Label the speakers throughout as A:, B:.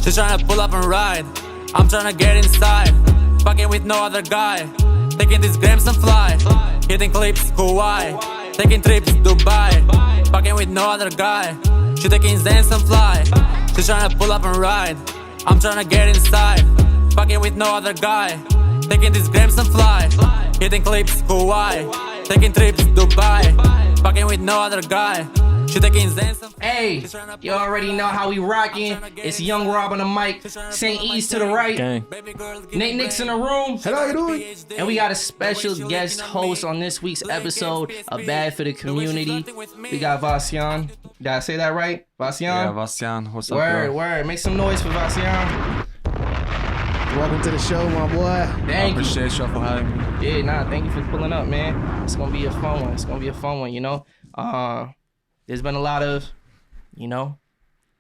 A: She's tryna pull up and ride. I'm tryna get inside. Fucking with no other guy. Taking these grams and fly. Hitting clips, Hawaii. Taking trips, Dubai. Fucking with no other guy. She taking Zans and fly. She's tryna pull up and ride. I'm tryna get inside. Fucking with no other guy. Taking these grams and fly. Hitting clips, Hawaii. Taking trips, Dubai. Fucking with no other guy. She taking Zans and
B: Hey, you already know how we rockin'. It's Young Rob on the mic. St. E's to the right.
C: Gang.
B: Nate Nick's in the room.
D: How you doing?
B: And we got a special guest host on this week's episode of Bad for the Community. We got Vasjan. Did I say that right? Vasjan?
C: Yeah, Vasjan. What's up,
B: Word,
C: bro?
B: word. Make some noise for Vasjan.
D: Welcome to the show, my boy.
B: Thank you.
C: Appreciate you for having me.
B: Yeah, nah, thank you for pulling up, man. It's gonna be a fun one. It's gonna be a fun one, you know? There's been a lot of, you know,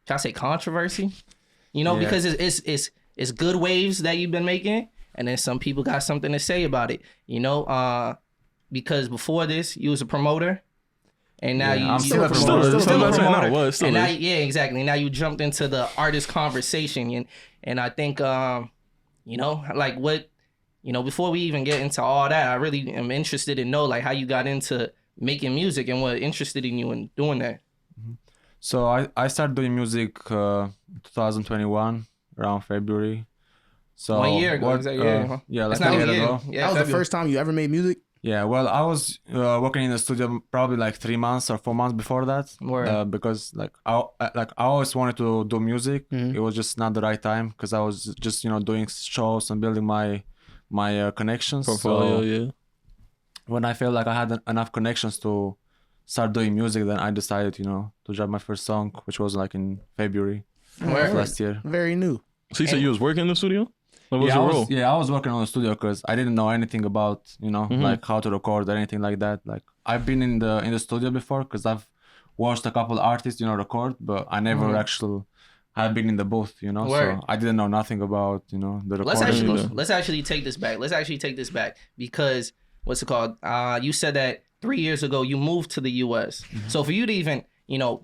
B: can I say controversy? You know,
C: Yeah.
B: because it's good waves that you've been making, and then some people got something to say about it, you know? Because before this, you was a promoter, and now
C: Yeah,
B: you
C: I'm still a
B: still
C: promoter.
B: a
C: Still
B: promoter.
C: was, still
B: And now,
C: is.
B: yeah, exactly. Now you jumped into the artist conversation, and I think, you know, like what, you know, before we even get into all that, I really am interested to know like how you got into making music and what interested in you in doing that.
C: So I started doing music 2021 around February. So
B: 1 year ago, is that huh?
C: Yeah, like
B: It's not
C: a
B: a
C: year
B: year.
C: ago.
B: Yeah,
D: That was the
B: February.
D: first time you ever made music?
C: Yeah, well, I was working in the studio probably like 3 months or 4 months before that.
B: Word.
C: Because I always wanted to do music.
D: Mhm.
C: It was just not the right time because I was just doing shows and building my connections.
E: Portfolio,
C: So
E: yeah.
C: when I felt like I had enough connections to start doing music, then I decided to drop my first song, which was like in February
B: Word.
C: last year.
D: Very new.
E: So you said you was working in the studio? What was
C: Yeah,
E: your role?
C: I was working on the studio because I didn't know anything about like how to record or anything like that. Like I've been in the studio before because I've watched a couple artists record, but I never actually have been in the booth.
B: Word.
C: So I didn't know nothing about the recording.
B: Let's actually take this back. Because what's it called? You said that 3 years ago you moved to the U.S. So for you to even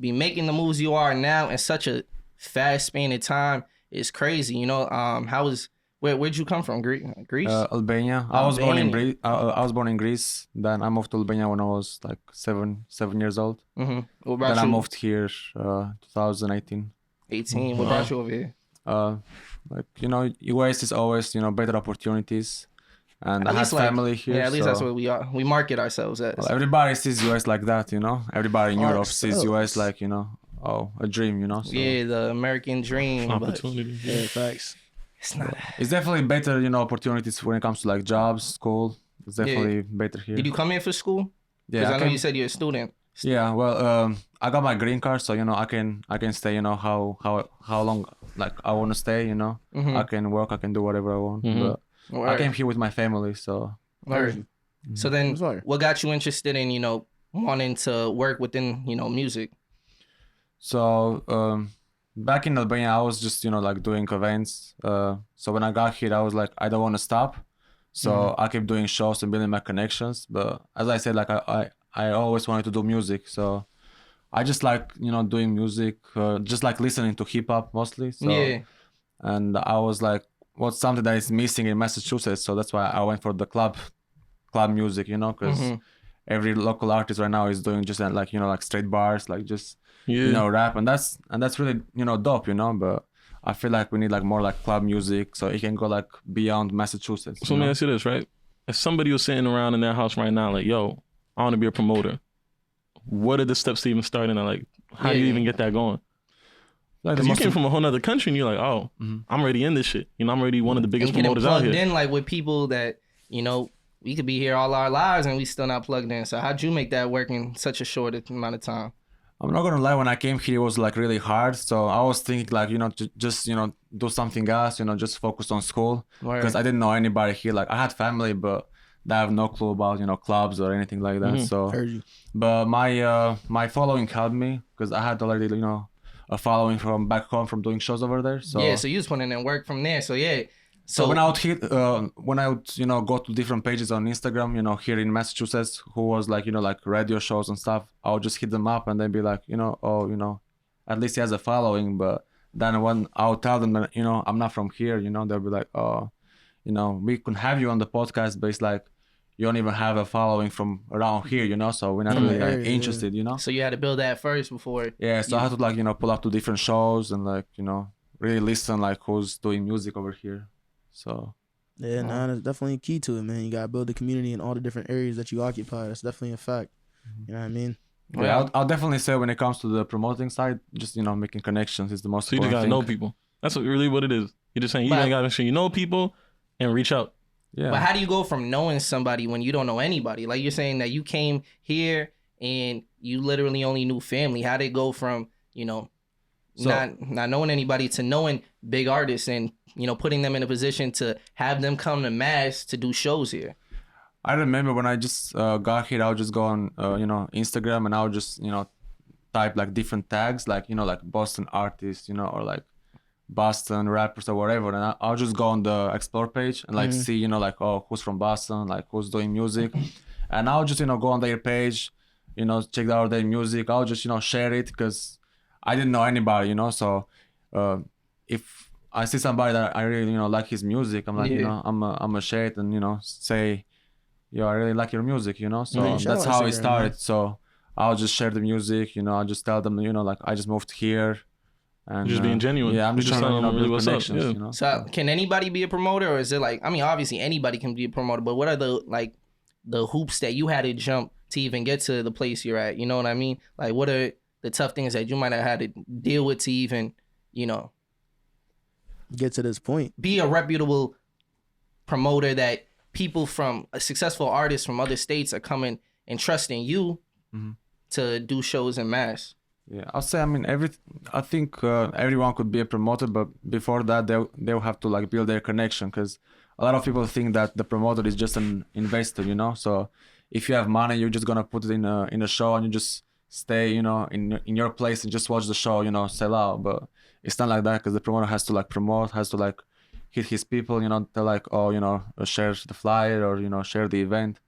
B: be making the moves you are now in such a fast span of time is crazy. Where'd you come from? Greece?
C: Albania. I was born in Greece. Then I moved to Albania when I was like seven years old.
B: Mm-hmm. What
C: Then
B: about
C: I
B: you?
C: moved here 2018.
B: 18. What brought you over here?
C: US is always better opportunities, and I have family here.
B: Yeah, at least
C: so,
B: that's what we are. We market ourselves as.
C: well, everybody sees US like that. Everybody in Europe sees
D: Ourselves.
C: US like a dream. So
B: Yeah, the American dream. But
E: Opportunity.
D: Yeah, facts.
B: it's not.
C: it's definitely better opportunities when it comes to like jobs, school. It's definitely better here.
B: Did you come in for school?
C: Yeah,
B: Because I know
C: came-
B: you said you're a student.
C: Yeah, well, I got my green card, so I can stay. How long like I want to stay. I can work. I can do whatever I want. But I
B: Word.
C: came here with my family, so
B: Word. So then,
D: That's fire.
B: what got you interested in wanting to work within music?
C: So back in Albania, I was just like doing events. So when I got here, I was like, I don't want to stop. So I kept doing shows and building my connections. But as I said, like I always wanted to do music. So I just like doing music, just like listening to hip hop mostly. So,
B: Yeah.
C: And I was like, what's something that is missing in Massachusetts? So that's why I went for the club music, because every local artist right now is doing just like straight bars, like just rap, and that's really dope, But I feel like we need like more like club music, so it can go like beyond Massachusetts.
E: So let me ask you this, right? If somebody was sitting around in their house right now, like, yo, I want to be a promoter. What are the steps to even starting? Like, how do you even get that going?
C: Like
E: Because you came from a whole nother country and you're like, oh, I'm already in this shit. I'm already one of the biggest
B: And getting
E: promoters out
B: plugged
E: here.
B: in like with people that we could be here all our lives and we still not plugged in. So how'd you make that work in such a short amount of time?
C: I'm not gonna lie, when I came here it was like really hard, so I was thinking like to just do something else, just focus on school,
B: Word.
C: because I didn't know anybody here. Like I had family, but they have no clue about clubs or anything like that. So
D: Heard you.
C: but my following helped me because I had already a following from back home from doing shows over there. So
B: Yeah, so you was putting in work from there. So yeah.
C: so when I would go to different pages on Instagram, here in Massachusetts, who was like like radio shows and stuff, I would just hit them up and then be like, at least he has a following, but then when I'll tell them that, you know, I'm not from here, you know, they'll be like, oh, you know, we could have you on the podcast, but it's like you don't even have a following from around here, you know, so we're not really like interested, you know.
B: So you had to build that first before.
C: Yeah, so I had to like, you know, pull up to different shows and like, you know, really listen like who's doing music over here. So
D: Yeah, nah, that's definitely key to it, man. You gotta build a community in all the different areas that you occupy. That's definitely a fact. You know what I mean?
C: yeah, I'll definitely say when it comes to the promoting side, just, you know, making connections is the most
E: So you just
C: important
E: gotta
C: thing.
E: know people. That's really what it is. You're just saying you
B: But-
E: gotta make sure you know people and reach out.
C: Yeah.
B: But how do you go from knowing somebody when you don't know anybody? Like you're saying that you came here and you literally only knew family. How did it go from, you know,
C: So-
B: not knowing anybody to knowing big artists and, you know, putting them in a position to have them come to Mass to do shows here?
C: I remember when I just got here, I would just go on, you know, Instagram and I would just, you know, type like different tags, like, you know, like Boston artists, you know, or like Boston rappers or whatever. And I'll just go on the explore page and like see, you know, like, oh, who's from Boston, like who's doing music. And I'll just, you know, go on their page, you know, check out their music. I'll just, you know, share it because I didn't know anybody, you know. So if I see somebody that I really, you know, like his music, I'm like, you know, I'm a share it and, you know, say, yo, I really like your music, you know. So
D: Yeah, shout
C: that's
D: out
C: how it
D: Instagram,
C: started.
D: man.
C: So I'll just share the music, you know. I'll just tell them, you know, like I just moved here. And
E: Just being genuine.
C: Yeah, I'm
E: You
C: just
E: just
C: trying to, you
E: telling
C: know,
E: them really
C: build
E: what's up,
C: connections,
E: yeah.
C: you know.
B: So can anybody be a promoter, or is it like, I mean, obviously anybody can be a promoter, but what are the hoops that you had to jump to even get to the place you're at? You know what I mean? Like, what are the tough things that you might have had to deal with to even, you know,
D: Get to this point.
B: be a reputable promoter that people from successful artists from other states are coming and trusting you to do shows in Mass?
C: Yeah, I'll say, I mean, I think everyone could be a promoter, but before that, they'll have to like build their connection, because a lot of people think that the promoter is just an investor, you know. So if you have money, you're just gonna put it in a show and you just stay, you know, in your place and just watch the show, you know, sell out. But it's not like that, because the promoter has to like promote, has to like hit his people, you know, they're like, oh, you know, share the flyer or, you know, share the event,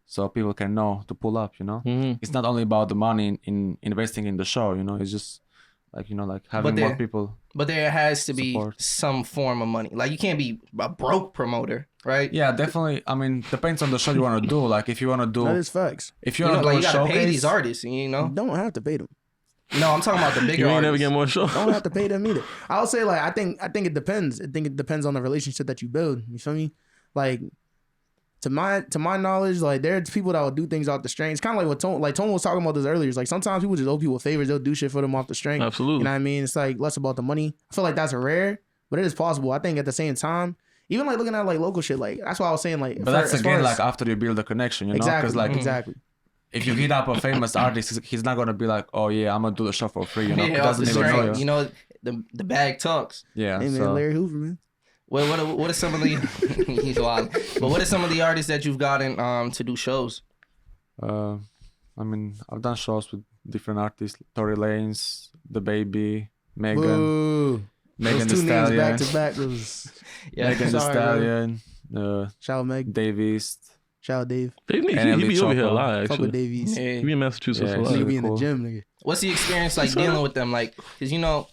C: so people can know to pull up, you know. It's not only about the money in investing in the show, you know. It's just like, you know, like having more people.
B: But there has to be
C: support.
B: some form of money. Like, you can't be a broke promoter, right?
C: Yeah, definitely. I mean, depends on the show you want to do. Like if you want to do,
D: That is facts.
C: if you
B: You know,
C: want to
B: like,
C: do
B: you
C: a
B: gotta pay
C: showcase,
B: these artists, you know?
D: You don't have to pay them.
B: No, I'm talking about the bigger
E: You ain't never
B: artists.
E: get more shows.
D: Don't have to pay them either. I would say, like, I think it depends. I think it depends on the relationship that you build. You feel me? Like, to my knowledge, like, there's people that will do things off the string. It's kind of like what Tone was talking about this earlier. It's like sometimes people just owe people favors. They'll do shit for them off the string.
E: Absolutely.
D: You know what I mean? It's like less about the money. I feel like that's rare, but it is possible. I think at the same time, even like looking at like local shit, like that's why I was saying, like,
C: but that's again like after you build a connection, you know,
D: exactly,
C: because like
D: exactly.
C: if you hit up a famous artist, he's not gonna be like, oh yeah, I'm gonna do the show for free, you know. He
B: Yeah, off the
C: doesn't even know
B: string.
C: you.
B: You know, the bag talks.
C: Yeah.
D: Hey man,
C: So
D: Larry Hoover, man.
B: What are some of the he's wild. But what are some of the artists that you've gotten to do shows?
C: I mean, I've done shows with different artists: Tory Lanez, The Baby, Megan,
D: Boo.
C: Megan
D: Those
C: Thee
D: two names
C: Stallion,
D: back to back was
B: Yeah,
C: Megan Thee
D: sorry, bro.
C: Stallion,
D: shout out Meg,
C: Dave East.
D: shout out Dave.
E: He be
C: And
E: over here a
C: Chopper.
E: lot,
D: Fuck with
E: actually.
D: Davies.
B: Yeah.
E: He be in Massachusetts
C: Yeah,
E: a lot.
D: Nigga
C: really
D: be in the
C: cool.
D: gym, nigga.
B: What's the experience like dealing with them? Like, because, you know,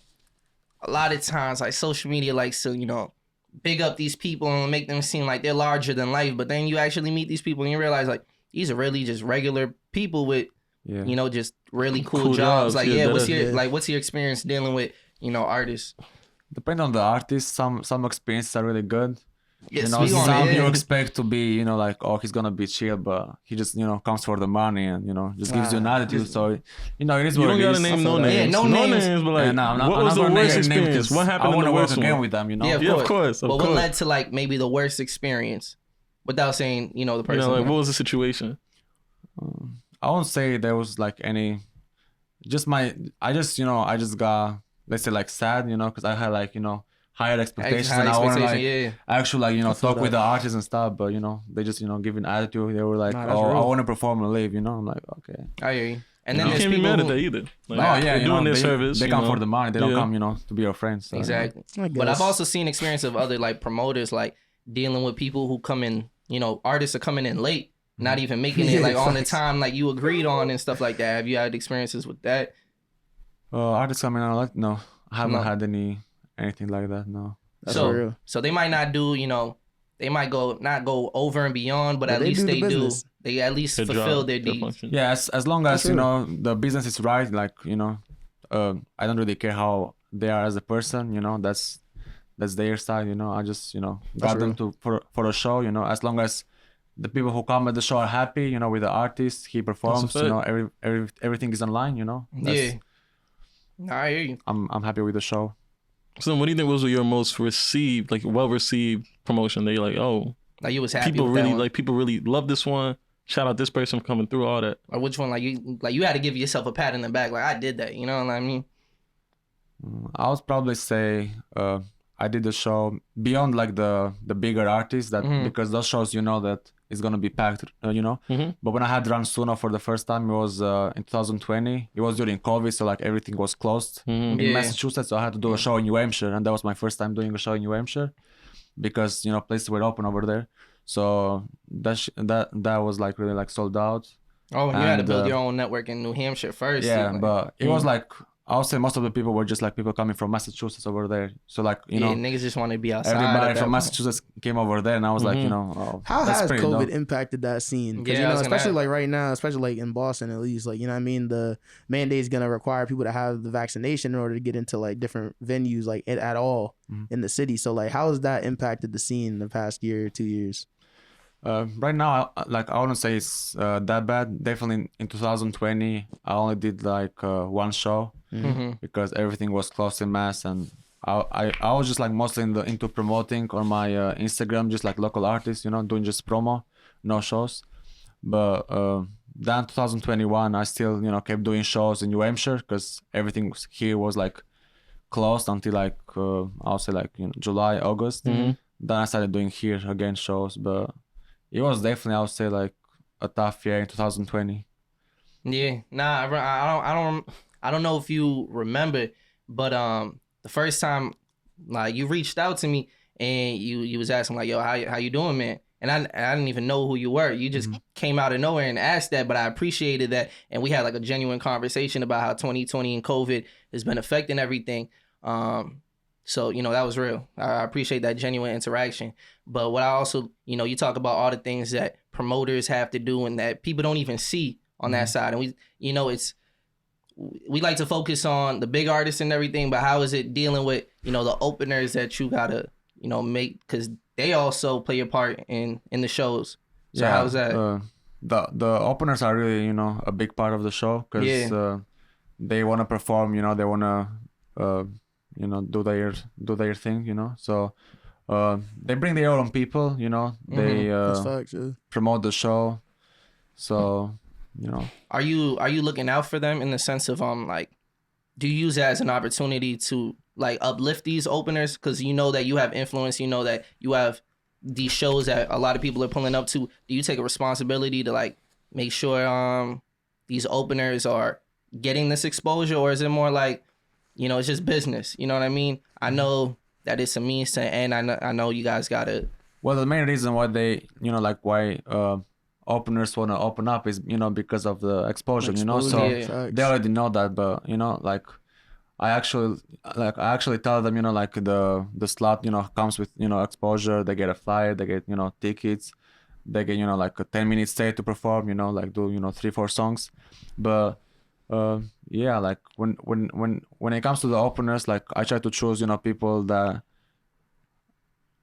B: a lot of times, like, social media likes to, you know, big up these people and make them seem like they're larger than life. But then you actually meet these people and you realize, like, these are really just regular people with,
C: Yeah.
B: you know, just really cool,
E: Cool
B: jobs.
E: jobs,
B: Like,
E: yeah,
B: what's
E: that
B: your
D: is-
B: like, what's your experience dealing with, you know, artists?
C: Depending on the artist, some experiences are really good.
B: Yeah,
C: You know,
B: speak on
C: some
B: it.
C: you expect to be, you know, like, oh, he's gonna be chill, but he just, you know, comes for the money and, you know, just gives you an attitude. So, you know, it is
E: You
C: what
E: don't
C: it
E: gotta
C: is.
E: name
D: I
E: no
D: feel that.
E: names.
B: Yeah, no names.
E: but like,
C: Yeah, no, I'm not,
E: what
C: I'm
E: was
C: not
E: the
C: gonna
E: worst
C: name names
E: experience?
C: 'cause
E: What
C: I
E: happened in
C: wanna
E: the
C: work
E: worst
C: again
E: one?
C: with them, you know.
B: Yeah,
E: Yeah, of course.
B: But what led to, like, maybe the worst experience without saying, you know, the
E: You
B: person?
E: know, like, what was the situation?
C: I won't say there was like any, I just got, let's say, like, sad, you know, because I had like, you know, higher expectations
B: High
C: and I want to
B: expectation,
C: like
B: yeah.
C: actually like, you know,
D: feel
C: talk with
D: that.
C: the artists and stuff, but, you know, they just, you know, give an attitude. They were like,
D: Nah, that's
C: oh, I
D: real.
C: want to perform and leave, you know. I'm like, okay.
B: I hear you. And then
E: You
B: there's
E: can't be
B: people
E: mad
B: who,
E: at that either. Like,
C: Oh yeah,
E: they're
C: you
E: doing
C: know,
E: their
C: they,
E: service.
C: they
E: you
C: come
E: know.
C: for the money. They don't
E: Yeah.
C: come, you know, to be your friends. So,
B: exactly.
D: I
B: But I've
D: guess.
B: also seen experience of other, like, promoters, like, dealing with people who come in, you know, artists are coming in late, not even making it, like, on the time, like, you agreed on and stuff like that. Have you had experiences with that?
C: Artists coming out, like, no, I haven't
B: No.
C: had any anything like that. No.
D: That's for real.
B: So they might not do, they might not go over and beyond, but at least they do. They at least fulfill their deeds.
C: Yeah, as long as the business is right, like I don't really care how they are as a person. That's their side. I just got them for a show. As long as the people who come at the show are happy, with the artist, he performs. Everything is online.
B: Yeah. I hear you.
C: I'm happy with the show.
B: So
E: what do you think was your most received, like well received promotion? They like, oh,
B: like you was happy.
E: People really love this one. Shout out this person for coming through all that.
B: Or which one? Like you had to give yourself a pat in the back. Like I did that. You know what I mean?
C: I would probably say I did the show beyond like the bigger artists that because those shows that it's gonna be packed. But when I had Run Suna for the first time, it was in 2020. It was during COVID, so like everything was closed in Massachusetts. So I had to do a show in New Hampshire, and that was my first time doing a show in New Hampshire because places were open over there. So that was like really like sold out.
B: Oh, and you had to build your own network in New Hampshire first.
C: Yeah, but it was like I would say most of the people were just like people coming from Massachusetts over there. So like
B: niggas just want to be outside.
C: Everybody from Massachusetts came over there, and I was like,
D: how has COVID impacted that scene? Because especially like right now, especially like in Boston at least, like what I mean, the mandate's gonna require people to have the vaccination in order to get into like different venues like at all in the city. So like, how has that impacted the scene in the past year or 2 years?
C: Right now, I wouldn't say it's that bad. Definitely in 2020, I only did like one show because everything was closed in Mass, and I was just like mostly into promoting on my Instagram, just like local artists, doing just promo, no shows. But then 2021, I still kept doing shows in New Hampshire because everything here was like closed until like I'll say like July, August. Then I started doing here again shows, but it was definitely, I would say, like a tough year in 2020.
B: Yeah, I don't know if you remember, but the first time like you reached out to me and you was asking like, yo, how you doing, man? And I didn't even know who you were. You just came out of nowhere and asked that, but I appreciated that, and we had like a genuine conversation about how 2020 and COVID has been affecting everything. So, that was real. I appreciate that genuine interaction. But what I also, you talk about all the things that promoters have to do and that people don't even see on that side. And we like to focus on the big artists and everything, but how is it dealing with, the openers that you gotta, make, because they also play a part in the shows. So how's that?
C: The openers are really, a big part of the show because they want to perform, they want to... do their thing, so they bring their own people, they promote the show, so
B: Are you looking out for them in the sense of like, do you use that as an opportunity to like uplift these openers because that you have influence, that you have these shows that a lot of people are pulling up to? Do you take a responsibility to like make sure these openers are getting this exposure, or is it more like it's just business? You know what I mean? I know that it's a means to end. I know you guys gotta.
C: Well, the main reason why they, why openers want to open up is, because of the exposure, So they already know that, but I actually tell them, the slot, comes with, exposure. They get a flyer, they get, tickets, they get, like a 10-minute stay to perform, do 3-4 songs, but. Like when it comes to the openers, like I try to choose, people that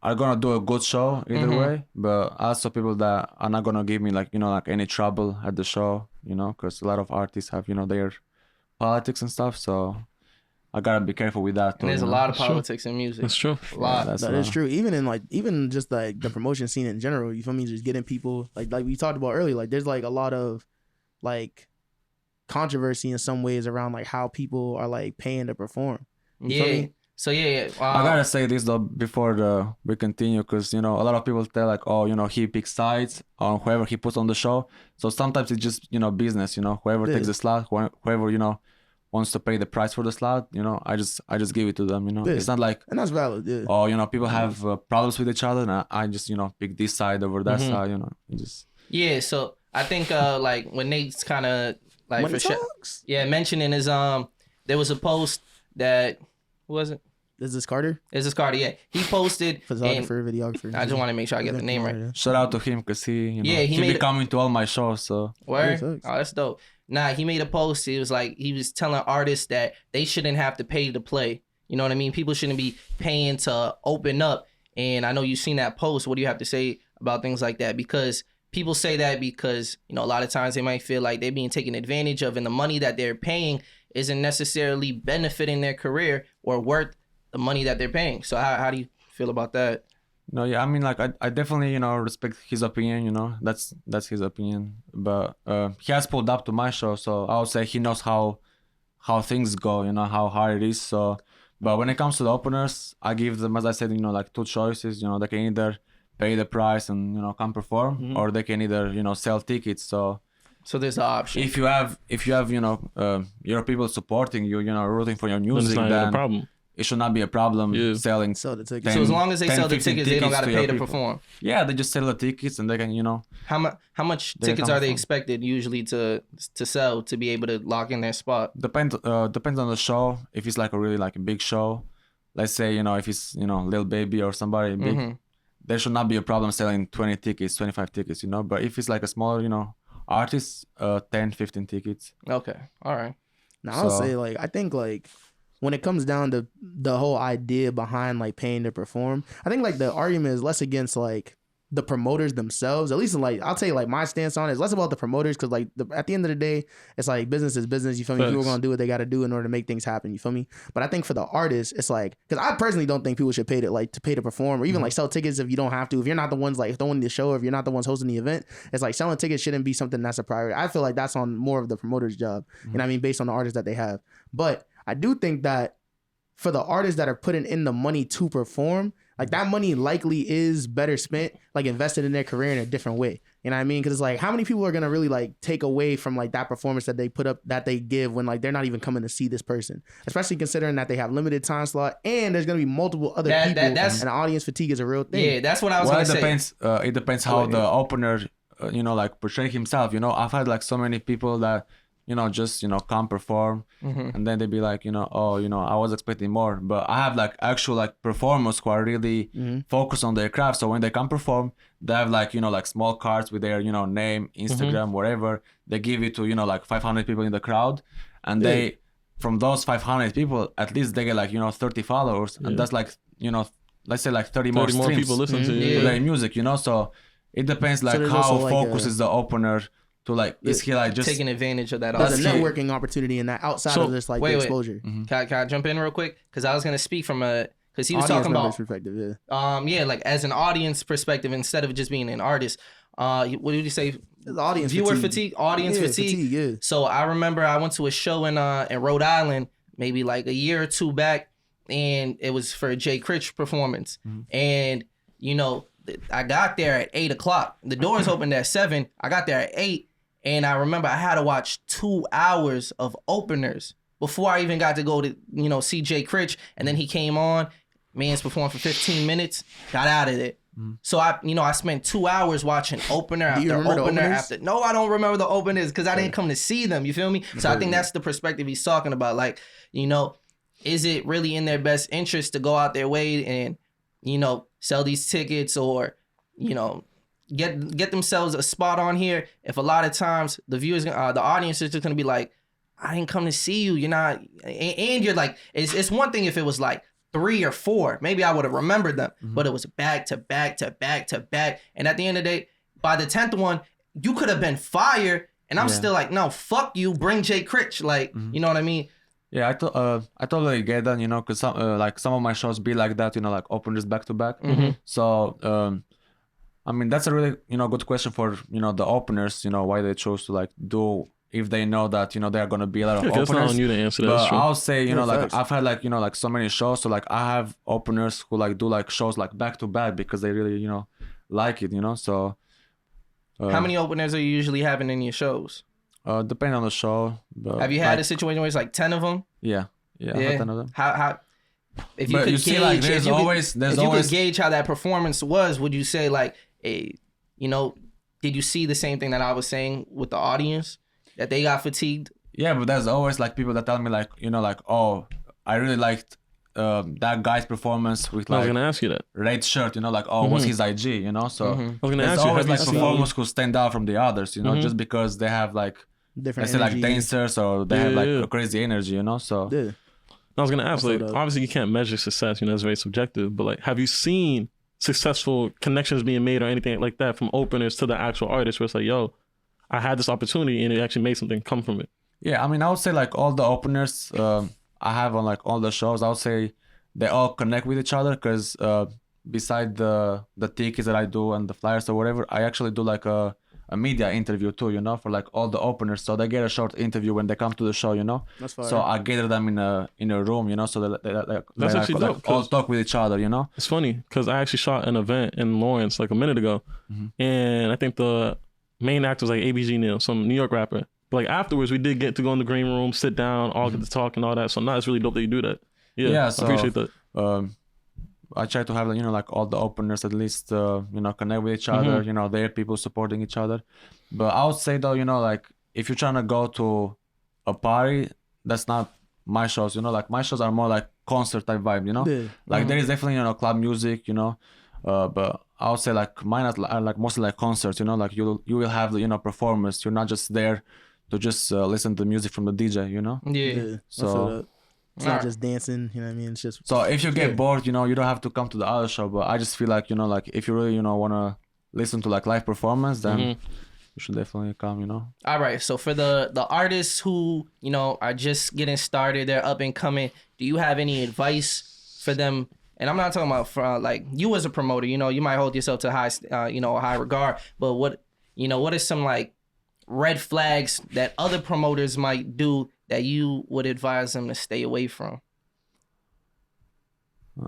C: are gonna do a good show either way, but also people that are not gonna give me like any trouble at the show, because a lot of artists have their politics and stuff, so I gotta be careful with that too.
B: And there's a lot of politics in music.
E: That's true.
B: A lot.
D: That is true. Even just like the promotion scene in general, you feel me? Just getting people like we talked about earlier. Like there's like a lot of like controversy in some ways around like how people are like paying to perform. You feel me?
B: So I
C: gotta say this though before we continue, because a lot of people tell like, oh, he picks sides on whoever he puts on the show. So sometimes it's just business. Whoever takes the slot, whoever wants to pay the price for the slot. I just give it to them. It's not like,
D: and that's valid. Yeah.
C: Oh, people have problems with each other, and I just pick this side over that side.
B: So I think like when Nate's kind of like
D: for
B: mentioning his there was a post that, who was it?
D: Is this Carter?
B: Is this Carter? Yeah, he posted.
D: Photographer, videographer.
B: I just want to make sure I get the name right.
C: Shout out to him because he
B: he
C: be coming to all my shows. So
B: Word?
D: Yeah,
B: Oh, that's dope. Nah, he made a post. It was like he was telling artists that they shouldn't have to pay to play. You know what I mean? People shouldn't be paying to open up. And I know you've seen that post. What do you have to say about things like that? Because people say that because, you know, a lot of times they might feel like they're being taken advantage of and the money that they're paying isn't necessarily benefiting their career or worth the money that they're paying. So how do you feel about that?
C: no, yeah, I mean, like I definitely respect his opinion. That's his opinion. But he has pulled up to my show, so I would say he knows how things go. How hard it is. So, but when it comes to the openers, I give them, as I said, like two choices. They can either pay the price and come perform, or they can either sell tickets. So
B: there's the option.
C: if you have your people supporting you, rooting for your
E: Then
C: music,
E: it's not even
C: then
E: a problem.
C: it should not be a problem selling.
D: Sell the tickets.
B: So as long as they
C: 10,
B: sell the
C: 15
B: tickets, they don't got to
C: your
B: pay to
C: people.
B: perform.
C: Yeah, they just sell the tickets and they can,
B: How much
C: They
B: tickets
C: come
B: are they
C: from.
B: expected usually to sell to be able to lock in their spot?
C: depends on the show. If it's like a really like a big show, let's say if it's Lil Baby or somebody big, there should not be a problem selling 20 tickets, 25 tickets, But if it's like a smaller artist, 10, 15 tickets.
B: Okay, all right.
D: Now I'll
C: So-
D: say I think when it comes down to the whole idea behind paying to perform, I think the argument is less against the promoters themselves. At least I'll tell you my stance on it is less about the promoters because at the end of the day, it's business is business. You feel me?
E: Facts.
D: People are gonna do what they got to do in order to make things happen. You feel me? But I think for the artists, it's because I personally don't think people should pay to perform or even sell tickets if you don't have to. If you're not the ones throwing the show, or if you're not the ones hosting the event, it's selling tickets shouldn't be something that's a priority. I feel like that's on more of the promoter's job. You know what I mean? Based on the artists that they have. But I do think that for the artists that are putting in the money to perform, that money likely is better spent, invested in their career in a different way. You know what I mean? Because it's how many people are gonna really take away from that performance that they put up, that they give when they're not even coming to see this person, especially considering that they have limited time slot and there's gonna be multiple other people, and audience fatigue is a real thing.
B: Yeah, that's what I was
C: Well,
B: gonna say.
C: it depends how the opener, portray himself. I've had so many people that just come perform, and then they be like, I was expecting more. But I have actual performers who are really focused on their craft. So when they come perform, they have small cards with their name, Instagram, whatever. They give it to 500 people in the crowd, and they from those 500 people, at least they get 30 followers, and that's let's say 30 more streams
E: people listen to
C: to their music. So it depends
D: there's
C: how
D: also,
C: focused is the opener. To is he just
B: taking advantage of that?
D: There's a
B: Also.
D: networking opportunity in that outside
E: So-
D: of this the
B: wait.
D: exposure.
B: Can I jump in real quick? Because I was gonna speak from because he was
D: Audience
B: talking
D: members'
B: about
D: perspective, yeah.
B: as an audience perspective instead of just being an artist. What did you say?
D: The audience
B: Viewer fatigue, audience
D: Yeah,
B: fatigue.
D: yeah.
B: So I remember I went to a show in Rhode Island maybe a year or two back, and it was for a Jay Critch performance. And I got there at 8:00. The doors opened at 7. I got there at 8, and I remember I had to watch 2 hours of openers before I even got to go to see Jay Critch. And then he came on, man's performed for 15 minutes, got out of it. So I spent 2 hours watching opener
D: Do you
B: after
D: remember the
B: opener
D: openers?
B: after. No, I don't remember the openers because I didn't come to see them. You feel me? So I think that's the perspective he's talking about. Is it really in their best interest to go out their way and sell these tickets or get themselves a spot on here if a lot of times the viewers, the audience is just gonna be like, I didn't come to see you. You're not, and you're it's one thing if it was 3 or 4, maybe I would have remembered them, but it was back to back to back to back. And at the end of the day, by the 10th one, you could have been fired. And I'm still no, fuck you, bring Jay Critch. You know what I mean?
C: Yeah, I totally get that, because some of my shows be like that, openers back to back. So, I mean, that's a really, good question for, the openers, why they chose to do, if they know that, there are going to be a lot of
E: Yeah,
C: openers.
E: it's not on you to answer that.
C: But
E: That's true.
C: I'll say,
D: facts.
C: I've had so many shows. So I have openers who do shows back to back because they really, like it, So.
B: How many openers are you usually having in your shows?
C: Depending on the show. But
B: Have you had a situation where it's 10 of them?
C: Yeah. I've had 10 of them.
B: How if you
C: But
B: could
C: you see,
B: gauge,
C: there's
B: if you
C: always,
B: could,
C: there's
B: if you
C: always.
B: could gauge how that performance was, would you say did you see the same thing that I was saying with the audience, that they got fatigued?
C: Yeah, but there's always people that tell me oh, I really liked that guy's performance with
E: I was
C: like
E: gonna ask you that.
C: red shirt, you know, like what's his IG, you know? So
E: I was gonna
C: there's
E: ask you,
C: always
E: have you
C: like
E: seen-
C: performers who stand out from the others, you know, just because they have like
D: Different
C: let's say like
D: energy.
C: dancers or they have
E: Yeah,
C: like
E: yeah.
C: a crazy energy, you know. So
D: Yeah.
E: I was gonna ask, like,
D: feel that.
E: obviously you can't measure success, you know, it's very subjective, but like, have you seen successful connections being made or anything like that from openers to the actual artists where it's like, yo, I had this opportunity and it actually made something come from it?
C: yeah, I mean, I would say like all the openers I have on like all the shows, I would say they all connect with each other because beside the tickets that I do and the flyers or whatever, I actually do like a media interview too, you know, for like all the openers. So they get a short interview when they come to the show, you know.
D: That's fine.
C: So I gather them in a room, you know, so they
E: actually
C: like,
E: dope,
C: all
E: 'cause-
C: talk with each other, you know.
E: It's funny because I actually shot an event in Lawrence like a minute ago, and I think the main actor was like ABG Neal, some New York rapper. But like afterwards, we did get to go in the green room, sit down, all get to talk and all that. So now it's really dope that you do that. Yeah,
C: So,
E: I appreciate that.
C: I try to have, you know, like all the openers at least, you know, connect with each other, you know, they're people supporting each other. But I would say though, you know, like if you're trying to go to a party, that's not my shows, you know, like my shows are more like concert type vibe, you know.
D: Yeah.
C: Like there is definitely, you know, club music, you know, but I would say like mine are like mostly like concerts, you know, like you will have, you know, performers. You're not just there to just listen to music from the DJ, you know.
B: Yeah.
D: Yeah.
C: So-
D: I feel that. It's not
B: Alright.
D: just dancing, you know what I mean? It's just
C: So if you get bored, you know, you don't have to come to the other show. But I just feel like, you know, like if you really, you know, want to listen to like live performance, then you should definitely come, you know.
B: All right. So for the artists who, you know, are just getting started, they're up and coming, do you have any advice for them? And I'm not talking about for like you as a promoter, you know, you might hold yourself to high, you know, a high regard, but what are some like red flags that other promoters might do that you would advise them to stay away from?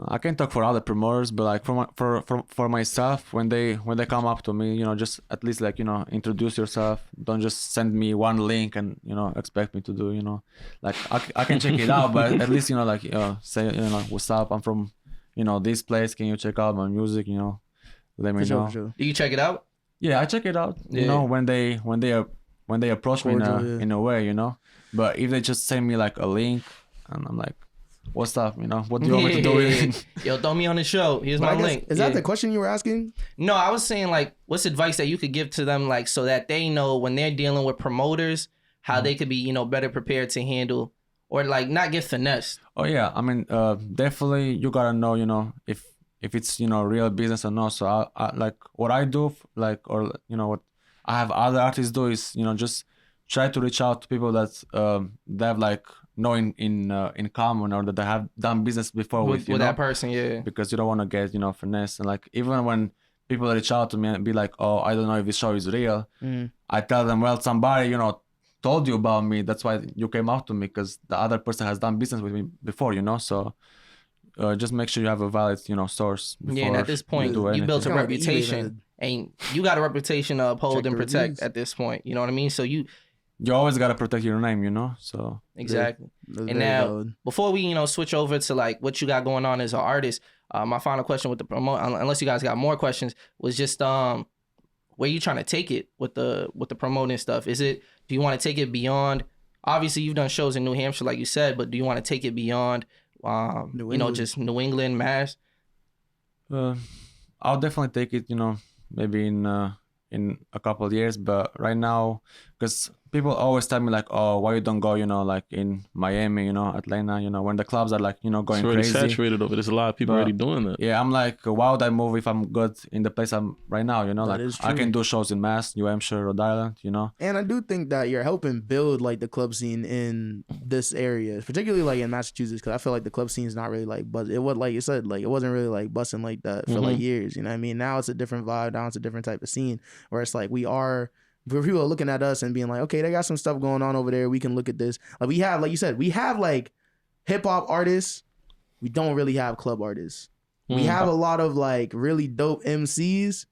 C: I can talk for other promoters, but like for myself, when they come up to me, you know, just at least like, you know, introduce yourself. Don't just send me one link and, you know, expect me to do, you know, like I can check it out, but at least, you know, like say, you know, what's up? I'm from, you know, this place. Can you check out my music? You know, let me know.
D: for sure.
B: Do you check it out?
C: Yeah, I check it out.
B: Yeah.
C: You know, when they approach me
D: Cordial, yeah.
C: in a way, you know. But if they just send me like a link, and I'm like, what's up? You know, what do you want me to do with it?
B: Yo, throw me on the show. Here's
D: But
B: my
D: I guess,
B: link.
D: is that the question you were asking?
B: No, I was saying like, what's advice that you could give to them, like, so that they know when they're dealing with promoters, how they could be, you know, better prepared to handle, or like not get finessed.
C: Oh yeah, I mean, definitely you gotta know, you know, if it's, you know, real business or not. So I like what I do, like, or you know what I have other artists do is, you know, just try to reach out to people that they have like knowing in common, or that they have done business before with you know?
B: that person. Yeah.
C: Because you don't want to get, you know, finesse. And like even when people reach out to me and be like, oh, I don't know if this show is real, I tell them, well, somebody, you know, told you about me, that's why you came out to me, because the other person has done business with me before, you know. So just make sure you have a valid, you know, source before
B: Yeah, and at this point,
C: do
B: you built a
D: It's kinda like
B: reputation, and you got a reputation to uphold
D: Check
B: and
D: the
B: protect
D: reviews.
B: at this point. You know what I mean? So you
C: always got to protect your name, you know. So
B: exactly.
D: That's
B: And
D: very
B: now,
D: valid.
B: before we, you know, switch over to like what you got going on as an artist, my final question with the promote, unless you guys got more questions, was just where you trying to take it with the promoting stuff? Is it, do you want to take it beyond? Obviously, you've done shows in New Hampshire, like you said, but do you want to take it beyond, you know,
D: England.
B: just New England, Mass?
C: I'll definitely take it, you know, maybe in a couple of years. But right now, because people always tell me like, oh, why you don't go, you know, like in Miami, you know, Atlanta, you know, when the clubs are like, you know, going
E: It's already
C: crazy.
E: saturated over. There's a lot of people
C: But-
E: already doing that.
C: Yeah, I'm like, why would I move if I'm good in the place I'm right now, you know?
D: That
C: Like
D: is
C: I
D: true.
C: can do shows in Mass, New Hampshire, Rhode Island, you know.
D: And I do think that you're helping build like the club scene in this area, particularly like in Massachusetts, because I feel like the club scene is not really like buzz. It was like you said, like it wasn't really like busting like that for like years. You know what I mean? Now it's a different vibe. Now it's a different type of scene where it's like where people are looking at us and being like, okay, they got some stuff going on over there. We can look at this. Like we have, like you said, we have like hip hop artists. We don't really have club artists. We have a lot of like really dope MCs.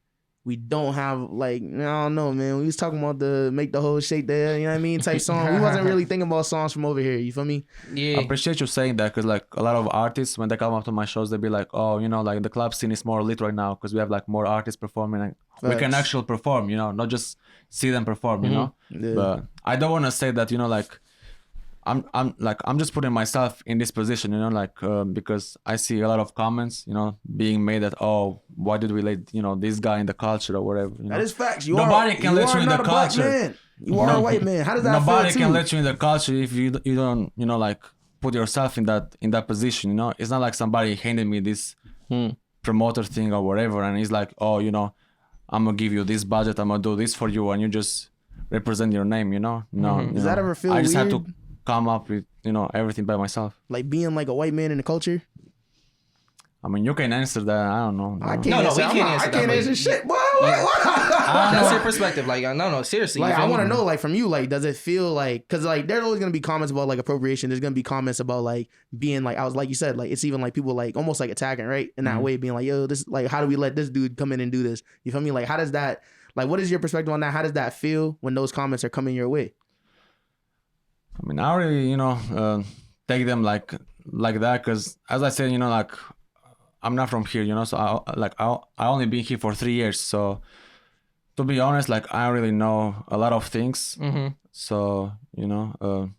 D: We don't have like, I don't know, man. We was talking about the make the whole shake there, you know what I mean, type song. We wasn't really thinking about songs from over here. You feel me?
C: I
B: Yeah.
C: appreciate you saying that, because like a lot of artists, when they come up to my shows, they be like, oh, you know, like the club scene is more lit right now because we have like more artists performing, and we can
D: Facts.
C: actually perform, you know, not just see them perform, you know.
D: Yeah.
C: But I don't want to say that, you know, like I'm just putting myself in this position, you know, like because I see a lot of comments, you know, being made that, oh, why did we let, you know, this guy in the culture or whatever. You know?
D: That is facts.
C: Nobody can let you in the culture.
D: You are a white man. How does that
C: Nobody
D: feel
C: can
D: too?
C: let you in the culture if you don't, you know, like put yourself in that position. You know, it's not like somebody handed me this promoter thing or whatever, and he's like, oh, you know, I'm gonna give you this budget, I'm gonna do this for you, and you just represent your name. You know, no.
D: Does that ever feel
C: I just
D: weird?
C: had to come up with, you know, everything by myself.
D: Like being like a white man in the culture?
C: I mean, you can answer that. I don't know.
D: I can't
B: No,
D: answer.
B: we can't answer
D: I can't
B: that,
D: answer
B: but-
D: shit. What?
B: That's your perspective. Like, no, seriously.
D: Like,
B: you
D: I
B: feel
D: want to
B: me?
D: know, like, from you, like, does it feel like, because, like, there's always going to be comments about, like, appropriation. There's going to be comments about, like, being, like, I was, like you said, like, it's even, like, people, like, almost, like, attacking, right? In that way, being, like, yo, this, like, how do we let this dude come in and do this? You feel me? Like, how does that, like, what is your perspective on that? How does that feel when those comments are coming your way?
C: I mean, I already, you know, take them like that, because as I said, you know, like, I'm not from here, you know, so I only been here for 3 years, so to be honest, like, I don't really know a lot of things. So, you know,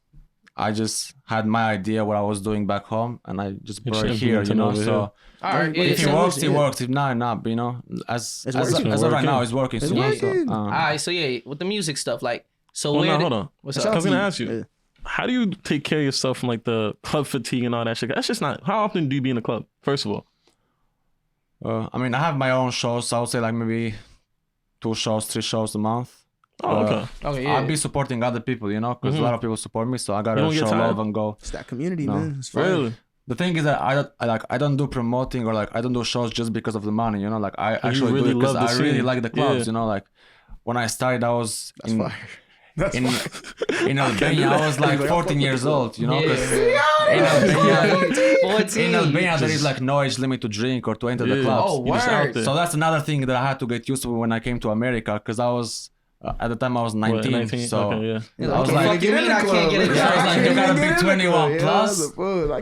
C: I just had my idea what I was doing back home, and I just brought it here, you know. So
B: All right.
C: if it
B: so-
C: works, it works. If not, not. But, you know, as
D: working.
C: of right now, it's working.
D: It's
C: you know,
D: working.
C: so,
B: All right. So yeah, with the music stuff, like, so
E: Well,
B: where?
E: no, hold on.
B: What's
D: Shout
B: up?
E: I was
D: out
E: gonna
D: to
E: ask you,
D: Yeah.
E: how do you take care of yourself from like the club fatigue and all that shit? That's just not. How often do you be in a club? First of all,
C: I mean, I have my own shows, so I would say like maybe 2 shows, 3 shows a month.
E: oh, okay.
B: Okay, yeah.
C: I'll be supporting other people, you know, because a lot of people support me, so I
E: You
C: gotta
E: don't get
C: show
E: tired?
C: love and go.
D: It's that community,
C: No.
D: man. It's fine.
E: Really?
C: The thing is that I don't do promoting or like I don't do shows just because of the money, you know, like I actually
E: really
C: do it because
E: love the
C: I really
E: scene.
C: like the clubs,
E: Yeah.
C: you know, like when I started I was
D: That's fire. That's
C: in
D: fire.
C: in Albania I was like 14 years old, you know, because
B: In
C: in Albania there is like no age limit to drink or to enter the
E: Yeah.
C: clubs.
B: Oh,
E: You just
B: word.
E: out there.
C: So that's another thing that I had to get used to when I came to America, because I was at the time I was 19,
E: What, 19?
C: so
E: Okay, yeah.
C: I was
B: Okay,
C: like,
B: fuck you mean I can't get it?
C: Yeah, I was like, you gotta be 21 plus.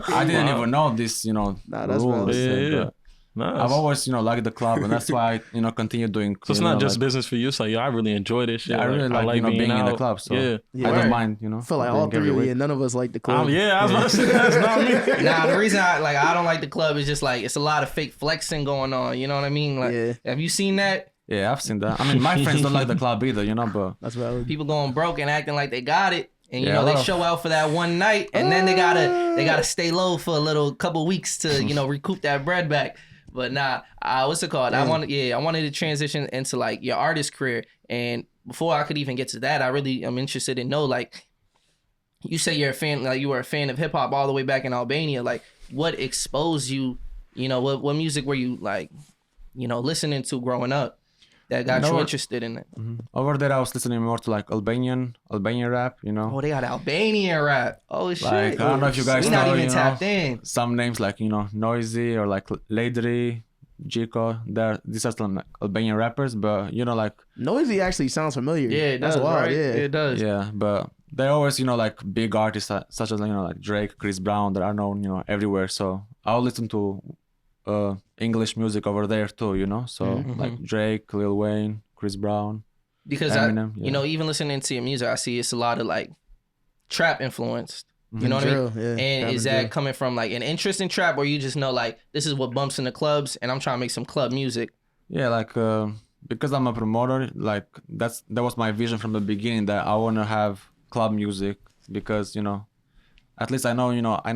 C: I didn't
D: Wow.
C: even know this, you know,
D: Nah, that's
C: rules.
D: valid.
C: and,
E: Yeah. Nice.
C: I've always, you know, liked the club, and that's why I, you know, continue doing.
E: So it's
C: you know,
E: not just
C: like,
E: business for you. It's like, yo, I really enjoy this shit.
C: Yeah, I really like, you know, being in the
E: out.
C: club. So
E: yeah.
D: Yeah.
C: I don't
B: Word.
C: mind, you know.
D: I feel like all
C: being every
D: three,
C: week.
D: yeah, none of us like the club.
E: Yeah, I was about to say that's not me.
B: Nah, the reason I don't like the club is just like it's a lot of fake flexing going on. You know what I mean? Like,
D: Yeah.
B: have you seen that?
C: Yeah, I've seen that. I mean, my friends don't like the club either, you know, but
D: That's valid.
B: People going broke and acting like they got it, and you
C: Yeah,
B: know
C: a
B: they
C: lot of-
B: show out for that one night, and then they gotta stay low for a little couple weeks to you know recoup that bread back. But nah, what's it called? I wanted to transition into like your artist career, and before I could even get to that, I really am interested in know like you say you're a fan, like you were a fan of hip hop all the way back in Albania. Like, what exposed you? You know, what music were you like, you know, listening to growing up that got you
C: No.
B: interested in it?
C: over there I was listening more to like Albanian rap, you know.
B: Oh, they got Albanian rap. Oh shit!
C: Like, I don't know if you guys
B: we
C: know,
B: not even
C: you know,
B: tapped in.
C: some names like, you know, Noisy or like Ladry, Jico. These are some like, Albanian rappers, but you know, like,
D: Noisy actually sounds familiar.
B: Yeah, it
D: That's
B: does,
D: wild.
B: right?
D: Yeah.
B: It does.
C: yeah, but they always, you know, like big artists such as, you know, like Drake, Chris Brown, that are known, you know, everywhere. So I'll listen to English music over there too, you know. So like Drake, Lil Wayne, Chris Brown.
B: Because
C: Eminem,
B: you
C: yeah.
B: know, even listening to your music, I see it's a lot of like trap influenced. You know what I
D: Drill,
B: mean?
D: yeah.
B: And
D: Trap
B: is
D: and
B: that
D: drill.
B: coming from like an interest in trap, or you just know like this is what bumps in the clubs, and I'm trying to make some club music?
C: Yeah, like because I'm a promoter, like that was my vision from the beginning, that I want to have club music, because, you know, at least I know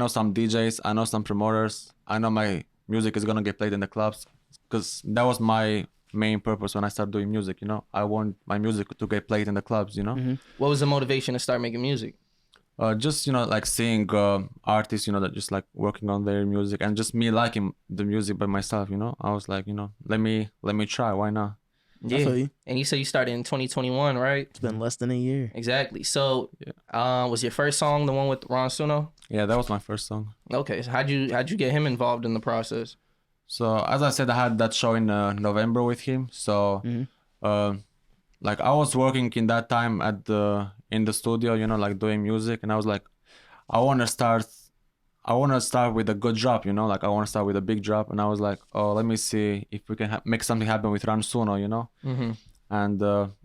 C: some DJs, I know some promoters, I know my music is gonna get played in the clubs, because that was my main purpose when I started doing music. You know, I want my music to get played in the clubs. You know,
B: What was the motivation to start making music?
C: just, you know, like seeing artists, you know, that just like working on their music, and just me liking the music by myself. You know, I was like, you know, let me try, why not?
D: I feel you.
B: And you said you started in 2021, right?
D: It's been less than a year.
B: Exactly. So, was your first song the one with Ron Suno?
C: Yeah, that was my first song.
B: Okay. So how'd you get him involved in the process?
C: So as I said, I had that show in November with him. So, like I was working in that time in the studio, you know, like doing music, and I was like, I want to start with a good drop, you know, like I want to start with a big drop, and I was like, oh, let me see if we can make something happen with Ransuno, you know, and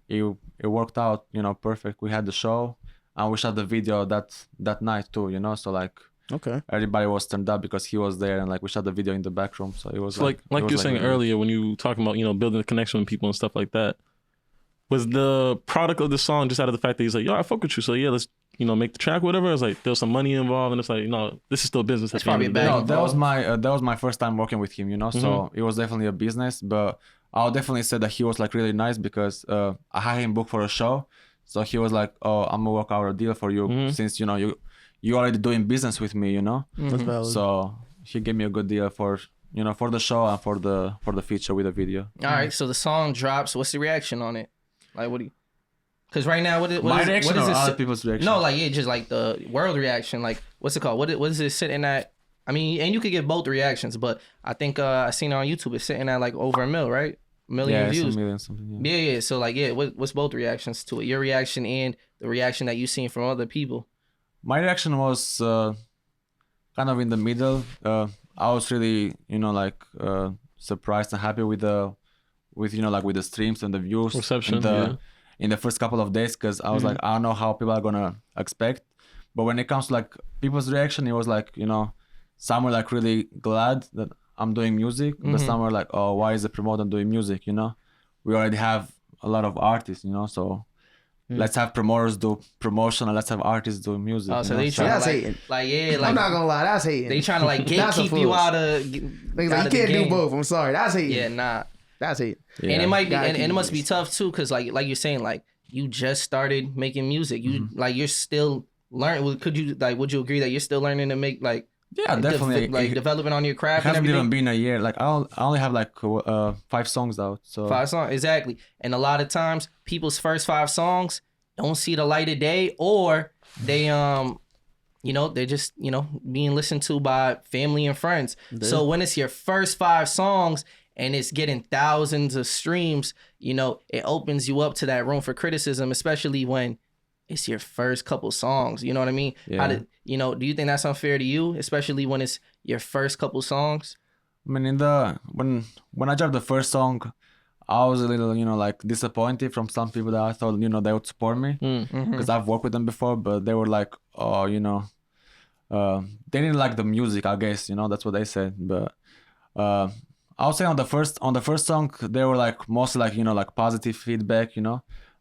C: it worked out, you know, perfect. We had the show, and we shot the video that night too, you know. So like
D: Okay.
C: everybody was turned up because he was there, and like we shot the video in the back room. So it was
E: So like
C: it was
E: you're saying
C: really-
E: earlier when you talking about, you know, building a connection with people and stuff like that. Was the product of the song just out of the fact that he's like, yo, I fuck with you, so yeah, let's, you know, make the track, whatever? It's like there's some money involved, and it's like, no, this is still business.
B: It's
E: At the end
B: probably
E: of
B: a
E: the day.
B: bag.
C: No, that was my first time working with him, you know. So it was definitely a business, but I'll definitely say that he was like really nice because I had him booked for a show. So he was like, "Oh, I'm gonna work out a deal for you since you know you already doing business with me, you know."
D: That's valid.
C: So he gave me a good deal for for the show and for the feature with the video.
B: All right, so the song drops. What's the reaction on it? Like, what do you? Because right now, what
C: My
B: is
C: reaction
B: what is
C: or
B: it?
C: other people's reaction?
B: No, like yeah, just like the world reaction. Like, what's it called? What is it sitting at? I mean, and you could get both reactions, but I think I seen it on YouTube. It's sitting at like over a mil, right? A million
C: yeah, it's
B: views.
C: a million something. Yeah.
B: Yeah. So like, yeah, what's both reactions to it? Your reaction and the reaction that you seen from other people.
C: My reaction was kind of in the middle. I was really surprised and happy with the streams and the views
E: Reception,
C: in the first couple of days, because I was like, I don't know how people are gonna expect, but when it comes to like people's reaction, it was like, some were like really glad that I'm doing music, but some were like, oh, why is the promoter doing music? We already have a lot of artists, so let's have promoters do promotion and let's have artists do music.
B: Oh, so
C: you know?
B: they trying
D: That's
B: to
D: hating.
B: like
D: I'm not gonna lie, that's hating.
B: they trying to like
D: That's a
B: gatekeep you
D: fool.
B: out of.
D: Niggas
B: out
D: like,
B: of
D: you
B: the
D: can't do
B: game.
D: both. I'm sorry, that's hating.
B: Yeah, nah.
D: That's hating.
C: Yeah.
B: And it might be,
D: Gotta
B: and
D: keep
B: it must be
D: this.
B: tough too, because like you're saying, like you just started making music. You like you're still learning. Would you agree that you're still learning to make like
C: Yeah, definitely.
B: developing on your
C: It
B: craft and
C: hasn't
B: everything?
C: even been a year. Like I only have like 5 songs out. So
B: 5 songs, exactly. And a lot of times, people's first 5 songs don't see the light of day, or they they're just being listened to by family and friends. So when it's your first 5 songs and it's getting thousands of streams, it opens you up to that room for criticism, especially when it's your first couple songs. You know what I mean?
C: Yeah.
B: Do you think that's unfair to you, especially when it's your first couple songs?
C: I mean, when I dropped the first song, I was a little, like disappointed from some people that I thought, they would support me, because I've worked with them before, but they were like, oh, they didn't like the music, I guess, that's what they said. But I would say on the first song, they were like mostly like, like positive feedback,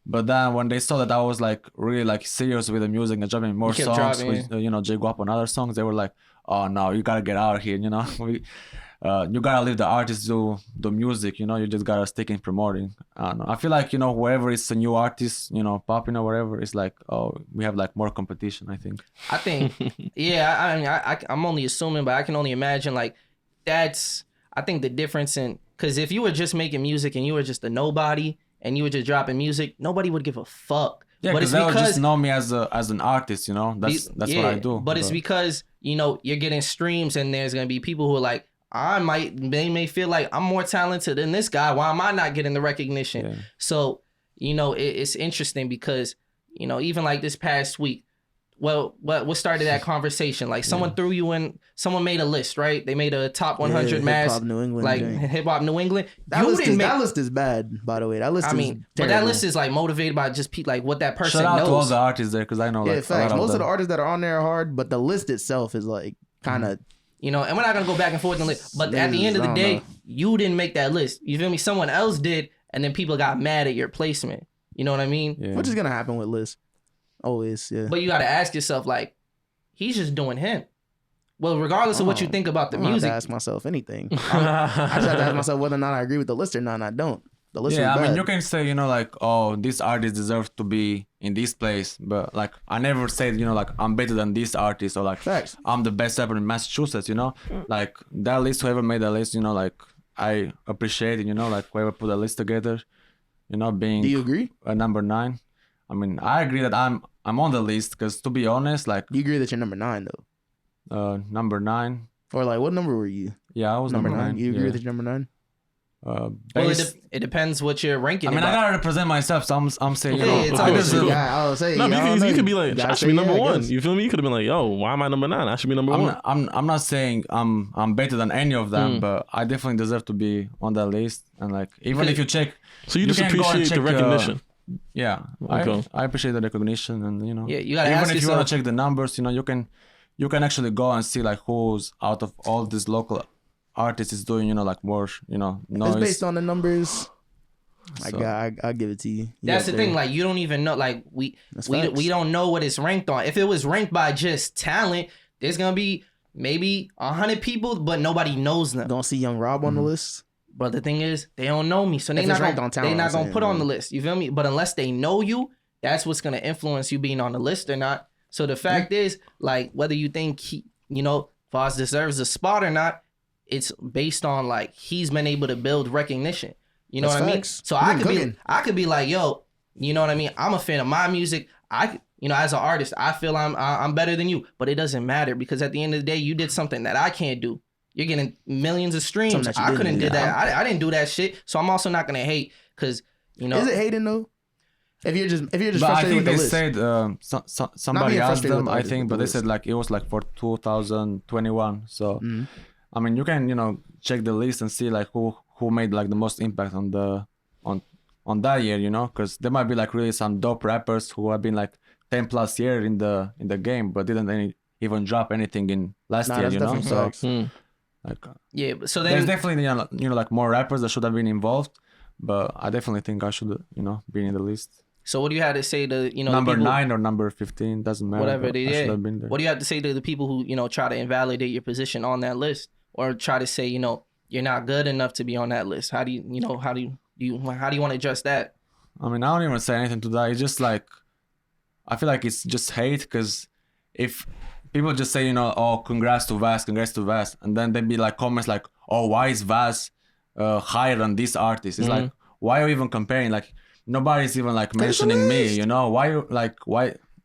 C: But then when they saw that I was like really like serious with the music and dropping more
B: You kept
C: songs
B: dropping,
C: with J Guap and other songs, they were like, oh no, you gotta get out of here, you gotta leave the artists do the music, you just gotta stick in promoting. I don't know. I feel like, wherever it's a new artist, popping or whatever, it's like, oh, we have like more competition, I think.
B: I think, yeah, I mean, I'm only assuming, but I can only imagine like I think the difference because if you were just making music and you were just a nobody and you were just dropping music, nobody would give a fuck.
C: Yeah,
B: but it's
C: they would
B: because
C: just know me as an artist, That's what I do.
B: But it's because, you're getting streams and there's going to be people who are like, they may feel like I'm more talented than this guy. Why am I not getting the recognition?
C: Yeah.
B: So, it's interesting because, even like this past week, well, what started that conversation? Like someone threw you in, someone made a list, right? They made a top 100 mass,
D: Hip-Hop New England
B: like
D: joint.
B: Hip Hop New England.
D: That list is bad, by the way. That list
B: I
D: is
B: mean, but that
D: terrible.
B: list is like motivated by just like what that person
C: Shout out
B: knows.
C: to all the artists there, because I know
D: Yeah,
C: like
D: facts.
C: a lot
D: Most of
C: them.
D: the artists that are on there are hard, but the list itself is like kind of.
B: And we're not gonna go back and forth on the list. But at the end of the
D: I don't
B: day,
D: know.
B: you didn't make that list. You feel me? Someone else did, and then people got mad at your placement. You know what I mean?
C: Yeah.
D: Which is gonna happen with lists. Always, yeah.
B: But you got to ask yourself, like, he's just doing him. Well, regardless of what you think about the
D: I don't have
B: music,
D: to ask myself anything. I just have to ask myself whether or not I agree with the list or not, and I don't. The list is
C: Yeah, I
D: bad.
C: mean, you can say, like, oh, this artist deserves to be in this place, but like, I never said, like, I'm better than this artist, or like,
D: Facts.
C: I'm the best rapper in Massachusetts, Like, that list, whoever made that list, like, I appreciate it, like, whoever put the list together, being
D: Do you agree?
C: a number 9. I mean, I agree that I'm on the list, because to be honest, like,
D: Do you agree that you're number 9 though?
C: number 9.
D: Or like, what number were you?
C: Yeah, I was number 9.
D: You agree
C: yeah.
D: that you're number 9?
B: well,
C: Based-
B: it depends what you're ranking.
C: I mean,
B: it
C: I
B: by.
C: gotta represent myself, so I'm saying,
B: Yeah, it's
C: I
B: always-
C: deserve.
D: Yeah, I would say.
E: No, but
D: I don't know.
E: you could be like,
D: Gotta
E: I should
D: say
E: be number
D: yeah, I
E: one.
D: guess.
E: You feel me? You could have been like, yo, why am I number 9? I should be number one.
C: I'm not saying I'm better than any of them, but I definitely deserve to be on that list. And like, even if you check,
E: So you
C: you
E: just
C: can go and
E: appreciate the
C: check,
E: recognition.
C: Yeah,
E: Okay.
C: I appreciate the recognition, and
B: Yeah, you gotta
C: even
B: ask
C: if you want
B: yourself.
C: to check the numbers, you can actually go and see like who's out of all these local artists is doing like more noise.
D: It's based on the numbers.
C: So-
D: I'll give it to you.
B: That's the thing. Like you don't even know. Like we
D: facts.
B: don't know what it's ranked on. If it was ranked by just talent, there's gonna be maybe 100 people, but nobody knows them.
D: Don't see Young Rob on the list.
B: But the thing is, they don't know me, so
D: If
B: they
D: it's
B: not
D: ranked
B: gonna,
D: on talent,
B: they not
D: I'm
B: gonna
D: saying,
B: put on
D: yeah.
B: the list. You feel me? But unless they know you, that's what's gonna influence you being on the list or not. So the fact is, like, whether you think Vaz deserves a spot or not, it's based on like he's been able to build recognition. You know
D: That's
B: what
D: facts.
B: I mean? So
D: He
B: I
D: been
B: could
D: cooking.
B: I could be like, yo, you know what I mean? I'm a fan of my music. As an artist, I feel I'm better than you, but it doesn't matter because at the end of the day, you did something that I can't do. You're getting millions of streams.
D: Something that you
B: I
D: didn't
B: couldn't
D: do.
B: do that. I didn't do that shit. So I'm also not gonna hate because
D: Is it hating though? If you're just
C: But I
D: frustrated
C: think
D: with the
C: they
D: list.
C: said somebody
D: being
C: asked
D: frustrated
C: them,
D: with the
C: I
D: artist,
C: think,
D: with
C: but
D: the
C: they said
D: list.
C: like it was like for 2021. So
D: Mm-hmm.
C: I mean, you can check the list and see like who made like the most impact on on that year, because there might be like really some dope rappers who have been like 10 plus years in the game, but didn't even drop anything in last
D: Nah,
C: year,
D: that's definitely
C: So
D: facts.
C: like
B: yeah. But so
C: there's
B: then
C: definitely like more rappers that should have been involved, but I definitely think I should be in the list.
B: so what do you have to say to the
C: Number
B: people,
C: 9 or number 15 doesn't matter.
B: whatever
C: but
B: it
C: I should
B: is?
C: have been there.
B: What do you have to say to the people who try to invalidate your position on that list or try to say you're not good enough to be on that list? How do you want to address that?
C: I mean, I don't even say anything to that. It's just like, I feel like it's just hate because if people just say, oh, congrats to Vaz, and then there'd be like comments like, oh, why is Vaz higher than this artist? It's like, why are you even comparing? Like, nobody's even like mentioning me, why? I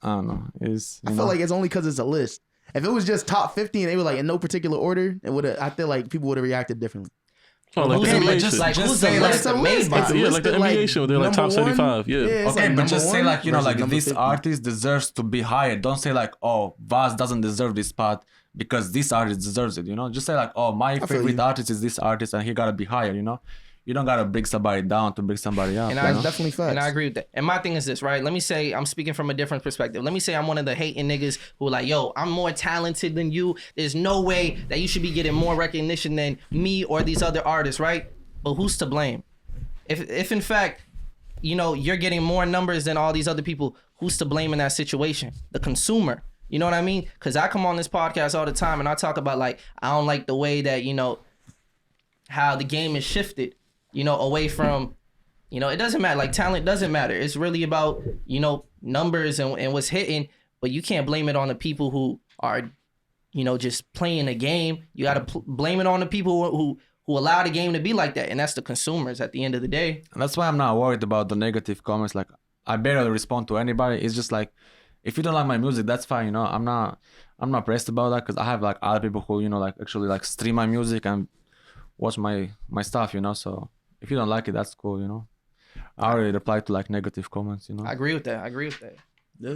C: don't know.
D: I feel like it's only because it's a list. If it was just top 50 and they were like in no particular order, I feel like people would have reacted differently.
E: Oh, like
B: Who's
E: the
B: the
E: NBA
B: list?
E: shit.
B: Like
C: Just
B: who's
C: say
B: the
C: like
B: list
D: it's a
B: made
D: list.
B: by?
D: It's a
E: Yeah,
D: list
E: like the
D: of,
E: NBA shit, they're like top
D: number one.
E: 75. Yeah.
D: it's
C: Okay,
D: like
C: but just say
D: number
C: like,
D: one
C: like
D: versus
C: this
D: number 50.
C: artist deserves to be higher. Don't say like, oh, Vaz doesn't deserve this spot because this artist deserves it, Just say like, oh, my
D: feel
C: favorite
D: you.
C: artist is this artist and he gotta be higher, You don't gotta bring somebody down to bring somebody up.
B: And
C: you
B: I-
C: know?
D: Definitely facts.
B: And I agree with that. And my thing is this, right? Let me say, I'm speaking from a different perspective. Let me say I'm one of the hating niggas who are like, yo, I'm more talented than you. There's no way that you should be getting more recognition than me or these other artists, right? But who's to blame? If in fact, you're getting more numbers than all these other people, who's to blame in that situation? The consumer. You know what I mean? Because I come on this podcast all the time and I talk about like, I don't like the way that, how the game is shifted, away from, it doesn't matter. Like talent doesn't matter. It's really about, numbers and what's hitting, but you can't blame it on the people who are, just playing the game. You got to blame it on the people who allow the game to be like that. And that's the consumers at the end of the day.
C: And that's why I'm not worried about the negative comments. Like, I barely respond to anybody. It's just like, if you don't like my music, that's fine. I'm not pressed about that because I have like other people who like actually like stream my music and watch my stuff. So if you don't like it, that's cool. I already replied to like negative comments.
B: I agree with that.
D: Yeah.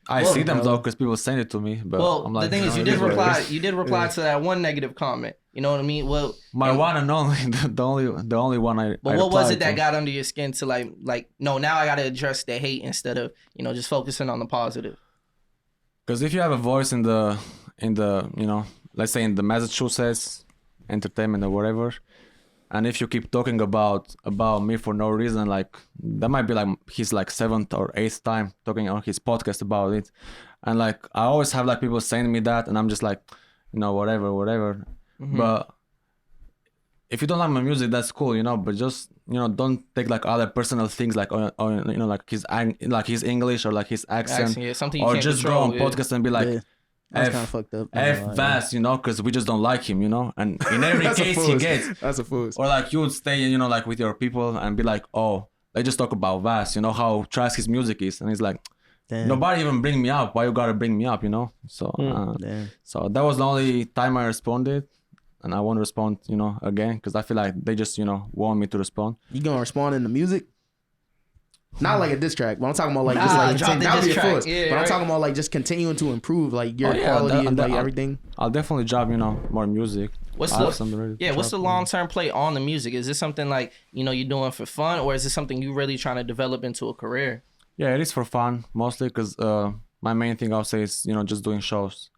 C: I see them though because people send it to me. But
B: Well,
C: I'm like,
B: the thing is, you
C: it
B: did
C: what it
B: reply.
C: is.
B: You did reply to that one negative comment. You know what I mean? Well,
C: My one and only, the only one I.
B: but
C: I
B: what was it
C: replied
B: that
C: to.
B: got under your skin to like? No, now I got to address the hate instead of just focusing on the positive.
C: Because if you have a voice in the let's say in the Massachusetts entertainment or whatever, and if you keep talking about me for no reason, like that might be like his like 7th or 8th time talking on his podcast about it, and like I always have like people saying me that, and I'm just like, whatever.
B: Mm-hmm.
C: But if you don't like my music, that's cool, but just don't take like other personal things like like his English or like his accent,
B: Yeah, something you
C: or
B: can't
C: just
B: control,
C: go on
B: yeah.
C: podcast and be like,
D: Yeah. That's
C: F-
D: kind of fucked up.
C: Vaz, because we just don't like him, and in every
D: That's a
C: case he
D: force.
C: gets,
D: That's a force.
C: or like you would stay, like with your people and be like, oh, let's just talk about Vaz, how trash his music is, and he's like,
D: Damn.
C: nobody even bring me up. Why you gotta bring me up, So,
D: Damn.
C: so that was the only time I responded, and I won't respond, again, because I feel like they just, want me to respond.
D: You gonna respond in the music? Not like a diss track, but I'm talking about like just
B: Nah,
D: like
B: drop the
D: that would be
B: diss
D: a
B: track.
D: force.
B: Yeah,
D: but I'm
B: right.
D: talking about like just continuing to improve like your
C: Oh, yeah,
D: quality and like
C: I'll-
D: everything.
C: I'll definitely drop, more music.
B: What's
C: I have
B: the
C: something ready to
B: what's the
C: drop.
B: long term play on the music? Is this something like you're doing for fun, or is this something you really trying to develop into a career?
C: Yeah, it is for fun mostly because my main thing I'll say is just doing shows.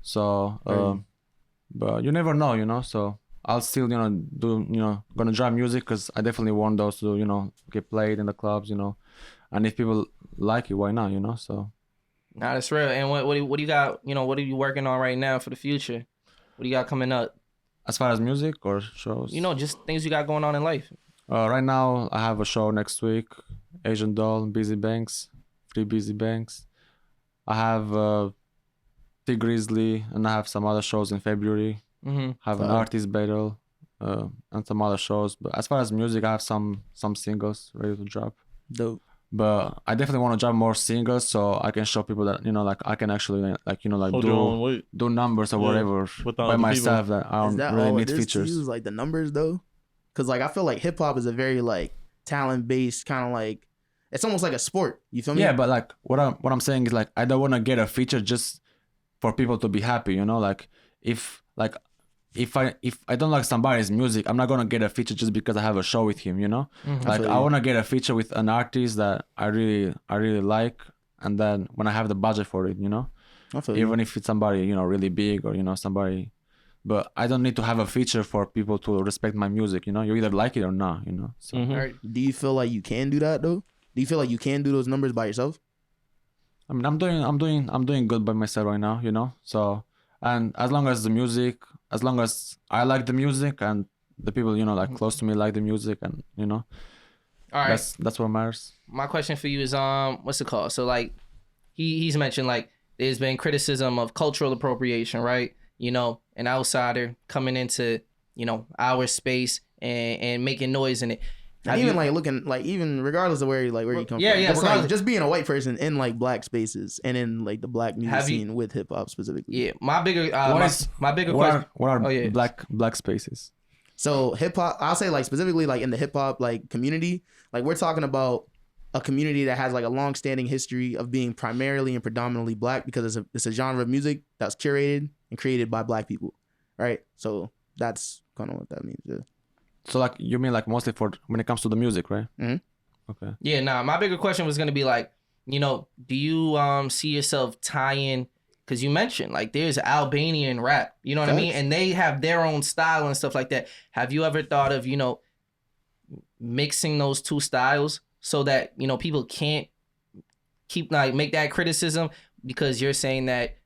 C: So, but you never know, So I'll still do gonna drop music because I definitely want those to get played in the clubs, and if people like it, why not, So.
B: Nah, that's real. And what do you got? What are you working on right now for the future? What do you got coming up?
C: As far as music or shows?
B: Just things you got going on in life.
C: Right now I have a show next week. Asian Doll, Busy Banks, 3 Busy Banks. I have T Grizzly, and I have some other shows in February. Have an artist battle, and some other shows. But as far as music, I have some singles ready to drop.
D: Dope.
C: But I definitely want to drop more singles so I can show people that like I can actually
E: Hold your own weight.
C: do numbers or whatever
E: Without
C: by
E: the
C: myself that I
D: Is
C: don't
D: that
C: really
D: all
C: need
D: it is
C: features.
D: to use, like the numbers though? Because like I feel like hip hop is a very like talent based kind of like it's almost like a sport. You feel me?
C: Yeah, but like what I'm saying is like I don't want to get a feature just for people to be happy, Like if I don't like somebody's music, I'm not gonna get a feature just because I have a show with him, Like I wanna get a feature with an artist that I really like, and then when I have the budget for it,
D: I feel you.
C: even if it's somebody really big or somebody, but I don't need to have a feature for people to respect my music. You either like it or not. So
B: All right.
D: Do you feel like you can do that though? Do you feel like you can do those numbers by yourself?
C: I mean, I'm doing good by myself right now. So, and as long as I like the music and the people like close to me like the music, and
B: All right.
C: that's what matters.
B: My question for you is what's it called? So like he's mentioned like there's been criticism of cultural appropriation, right? An outsider coming into our space and making noise in it.
D: And even like looking like even regardless of where you come from.
B: Yeah,
D: Just, like,
B: regardless.
D: just being a white person in like black spaces and in like the black music
B: Have you-
D: scene with hip hop specifically.
B: Yeah, my bigger my bigger
C: What
B: question.
C: are
B: Oh, yeah.
C: black spaces?
D: So hip hop, I'll say like specifically like in the hip hop like community, like we're talking about a community that has like a long standing history of being primarily and predominantly black because it's a genre of music that's curated and created by black people, right? So that's kind of what that means. Yeah.
C: So like you mean like mostly for when it comes to the music, right?
D: Mhm.
C: Okay.
B: Yeah, nah, my bigger question was gonna be like, do you see yourself tying? Because you mentioned like there's Albanian rap, you know what I mean,
D: Facts.
B: and they have their own style and stuff like that. Have you ever thought of mixing those two styles so that people can't keep like make that criticism because you're saying that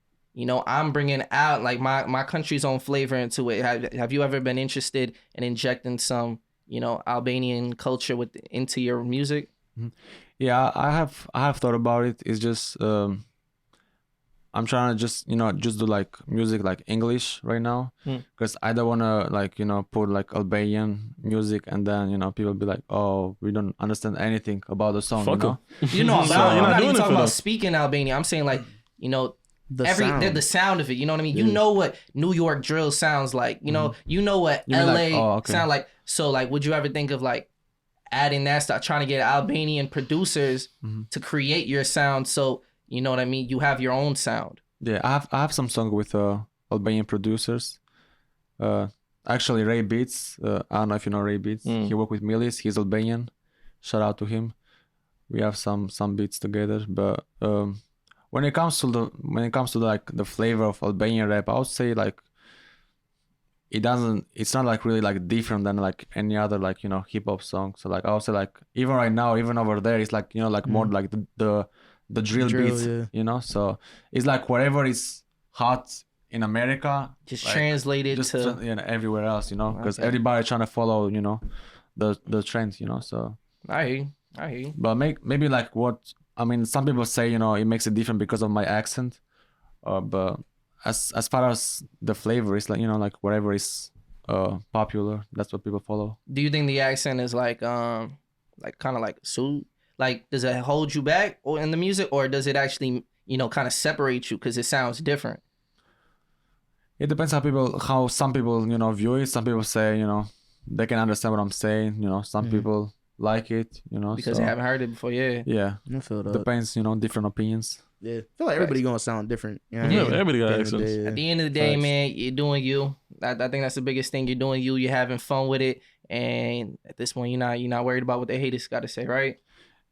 B: I'm bringing out like my country's own flavor into it. Have you ever been interested in injecting some Albanian culture into your music?
C: Yeah, I have thought about it. It's just I'm trying to just do like music like English right now because I don't want to like put like Albanian music and then people be like, oh, we don't understand anything about the song.
E: Fuck 'em.
B: I'm
E: you're
B: not
E: not doing
B: even
E: it
B: talking
E: for
B: about
E: them.
B: speaking Albanian. I'm saying like
D: The
B: sound of it. You know what I mean? You know what New York drill sounds like. You know what
C: You mean
B: LA
C: like- oh, okay.
B: sound like. So like, would you ever think of like adding that stuff, trying to get Albanian producers to create your sound? So you know what I mean? You have your own sound.
C: Yeah, I have some song with Albanian producers. Actually Ray Beats. I don't know if you know Ray Beats. He worked with Millis. He's Albanian. Shout out to him. We have some beats together. But when it comes to like the flavor of Albanian rap, I would say like it's not like really like different than like any other like hip hop song. So like I would say like even right now, even over there, it's like like more like the drill beats,
D: yeah.
C: So it's like whatever is hot in America,
B: Just
C: like,
B: translated
C: just
B: to.
C: everywhere else, because
B: Okay.
C: everybody trying to follow, the trends, So,
B: I hear you.
C: but maybe like what I mean, some people say, it makes it different because of my accent, but as far as the flavor, it's like like whatever is popular, that's what people follow.
B: Do you think the accent is like kind of like suit? Like, does it hold you back or in the music, or does it actually, kind of separate you because it sounds different?
C: It depends how some people, view it. Some people say, they can understand what I'm saying. Some people like it,
B: Because
C: so,
B: they haven't heard it before. Yeah.
C: Yeah,
D: I feel that.
C: depends, different opinions.
D: Yeah, I feel like everybody gonna sound different. You know what I
E: Yeah,
D: mean?
E: everybody got
D: At the end of the
E: accents.
D: day,
B: At the end of the day,
D: Facts.
B: man, you're doing you. I think that's the biggest thing. You're doing you're having fun with it, and at this point, you're not worried about what the haters got to say, right?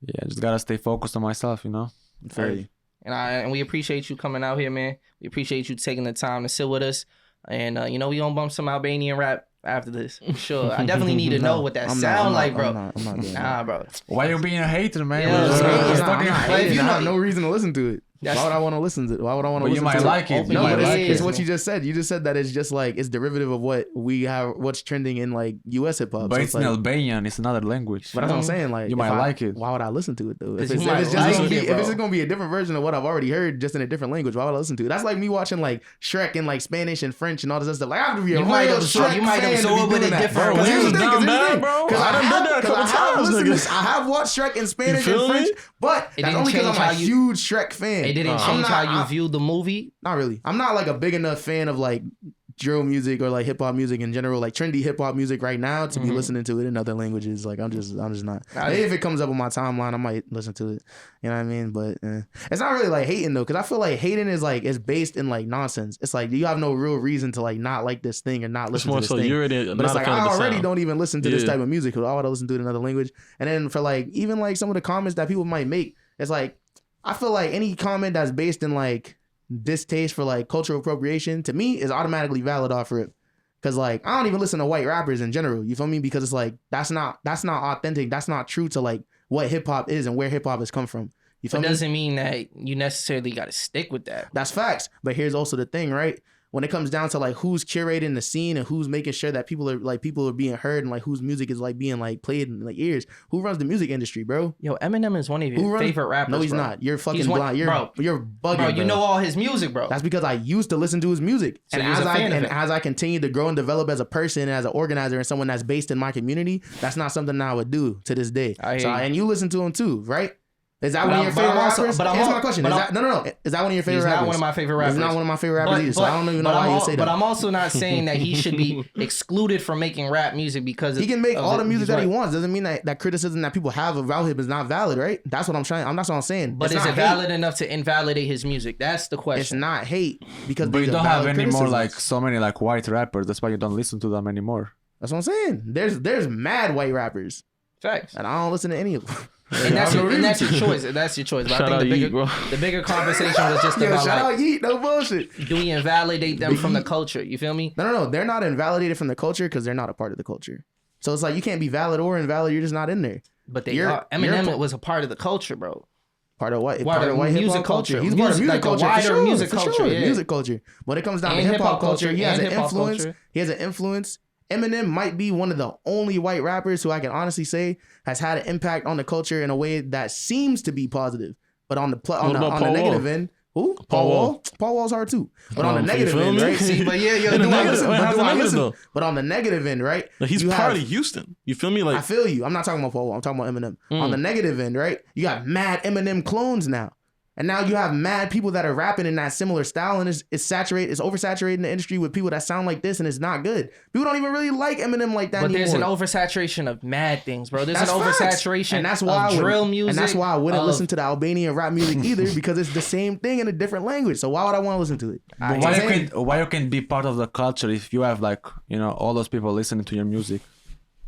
C: Yeah, I just gotta stay focused on myself, you know.
D: Very.
B: And we appreciate you coming out here, man. We appreciate you taking the time to sit with us, and we gonna bump some Albanian rap after this, for sure. I definitely need to know what that sound like, bro.
D: I'm not doing
B: Nah, bro.
C: Why you being a hater, man?
B: Yeah,
D: I'm not hating. I have no reason to listen to it.
B: That's-
D: Why would I want to listen to it? Why would I want to
C: Well, you
D: listen to
C: might like it.
B: Open
C: You
D: No,
C: might
B: your
D: but
C: like
B: ears,
D: it's
C: it.
D: what you just said. You just said that it's just like it's derivative of what we have, what's trending in like U.S. hip hop.
C: But
D: So
C: it's
D: like,
C: in Albanian. It's another language.
D: but that's what I'm saying. Like
C: You
D: if
C: might like it.
D: Why would I listen to it though? If
B: 'Cause
D: it's,
B: you might
D: if it's
B: like
D: just gonna
B: it,
D: be,
B: bro.
D: if it's just gonna be a different version of what I've already heard, just in a different language, why would I listen to it? That's like me watching like Shrek in like Spanish and French and all this other stuff. Like I have to be a
B: You might
D: real
B: absorb-
D: Shrek
B: you might
D: fan to be
B: absorb it
D: doing
B: in
D: that.
B: different
D: Because here's the
E: ways.
D: thing,
E: Dumb
D: 'cause here's the
E: bad,
D: thing.
E: bro.
D: 'Cause
E: I done done that a couple times, nigga.
D: I have watched Shrek in Spanish and
E: feel me?
D: French, but
B: It
D: that's
B: didn't
D: only because
B: change
D: I'm a
B: how you-
D: huge Shrek fan.
B: It didn't
D: I'm
B: change
D: not-
B: how you viewed the movie.
D: Not really. I'm not like a big enough fan of like drill music or like hip hop music in general, like trendy hip hop music right now to be listening to it in other languages. Like I'm just not. Maybe if it comes up on my timeline, I might listen to it. You know what I mean? But it's not really like hating though, because I feel like hating is based in like nonsense. It's like you have no real reason to like not like this thing or not
E: It's
D: listen to
E: more
D: this
E: so
D: thing.
E: you're
D: But it's
E: not a
D: like
E: fan
D: I
E: of the
D: already
E: sound.
D: don't even listen to this
E: Yeah.
D: type of music. Why would I listen to it in another language? And then for like even like some of the comments that people might make, it's like I feel like any comment that's based in like distaste for like cultural appropriation to me is automatically valid off rip. Cause like I don't even listen to white rappers in general. You feel me? Because it's like that's not authentic. That's not true to like what hip hop is and where hip hop has come from. You feel
B: It
D: me?
B: doesn't mean that you necessarily got to stick with that.
D: That's facts. But here's also the thing, right? When it comes down to like who's curating the scene and who's making sure that people are being heard and like whose music is like being like played in like ears, who runs the music industry, bro?
B: Yo, Eminem is one of
D: Who
B: your
D: runs-
B: favorite rappers.
D: No, he's
B: bro.
D: not. You're fucking
B: He's one-
D: blind. You're bugging,
B: Bro, you know all his music, bro.
D: That's because I used to listen to his music.
B: So
D: And
B: you was
D: as
B: a fan of it.
D: as I continue to grow and develop as a person and as an organizer and someone that's based in my community, that's not something I would do to this day.
B: I hear
D: So
B: you.
D: and you listen to him too, right? Is that
B: But
D: one of
B: I'm-
D: your
B: but
D: favorite
B: I'm also-
D: rappers?
B: but I'm
D: Answer
B: al-
D: my question.
B: but
D: Is
B: I'm-
D: that no? Is that one of your favorite
B: He's
D: rappers?
B: not one of my favorite rappers.
D: He's not one of my favorite rappers either. So I don't even know
B: but
D: why
B: I'm
D: you
B: al-
D: say
B: But
D: that.
B: I'm also not saying that he should be excluded from making rap music because
D: He can make all the music that he
B: wants.
D: wants. Doesn't mean that criticism that people have about him is not valid, right? That's what I'm trying. That's what I'm saying.
B: But
D: It's
B: is
D: not
B: it
D: hate.
B: valid enough to invalidate his music? That's the
D: It's
B: question.
D: not hate because
C: But you
D: these are
C: don't have
D: valid
C: any more
D: criticisms.
C: like so many like white rappers. That's why you don't listen to them anymore.
D: That's what I'm saying. There's mad white rappers,
B: Facts.
D: and I don't listen to any of them.
B: And that's your choice. That's your choice. But
E: Shout
B: I
E: out
B: think
E: Yeet, bro.
B: the bigger conversation was just
D: Yo,
B: about
D: shout
B: like,
D: out Yeet, no bullshit.
B: do we invalidate them from the culture? You feel me?
D: No, they're not invalidated from the culture because they're not a part of the culture. So it's like you can't be valid or invalid. You're just not in there.
B: But they
D: You're-
B: are. Eminem
D: you're-
B: was a part of the culture, bro.
D: Part of what?
B: Part
D: Part
B: of
D: of white hip
B: music
D: hop culture.
B: culture.
D: He's part of
B: Music,
D: music
B: like a
D: culture.
B: wider
D: for sure,
B: music
D: for
B: culture,
D: sure.
B: yeah.
D: Music culture. When it comes down
B: And
D: to hip hop culture, he has an
B: hip-hop
D: influence.
B: culture.
D: He has an influence. Eminem might be one of the only white rappers who I can honestly say has had an impact on the culture in a way that seems to be positive. But on the
E: What about
D: on the
E: Paul
D: negative
E: Wall?
D: end, who?
E: Paul
D: Paul
E: Wall.
D: Wall. Paul Wall's hard too. But on the
E: You
D: negative
E: feel
D: end,
E: me?
D: right? See,
B: But yeah,
E: In the
B: do I
E: negative-
B: listen?
E: wait,
D: but
E: how's
D: do
E: the
D: I
E: negative
D: listen?
E: though?
D: But on the negative end, right?
E: Like, he's
D: you
E: part
D: have-
E: of Houston. You feel me?
D: I
E: Like
D: feel you. I'm not talking about Paul Wall. I'm talking about Eminem. On the negative end, right? You got mad Eminem clones now. And now you have mad people that are rapping in that similar style, and it's oversaturated in the industry with people that sound like this, and it's not good. People don't even really like Eminem like that
B: But
D: anymore.
B: there's an oversaturation of mad things, bro. There's
D: That's
B: an
D: facts.
B: oversaturation
D: And that's why
B: of drill music.
D: And that's why I wouldn't
B: of-
D: listen to the Albanian rap music either, because it's the same thing in a different language. So why would I want to listen to it?
C: But why you can be part of the culture if you have like all those people listening to your music?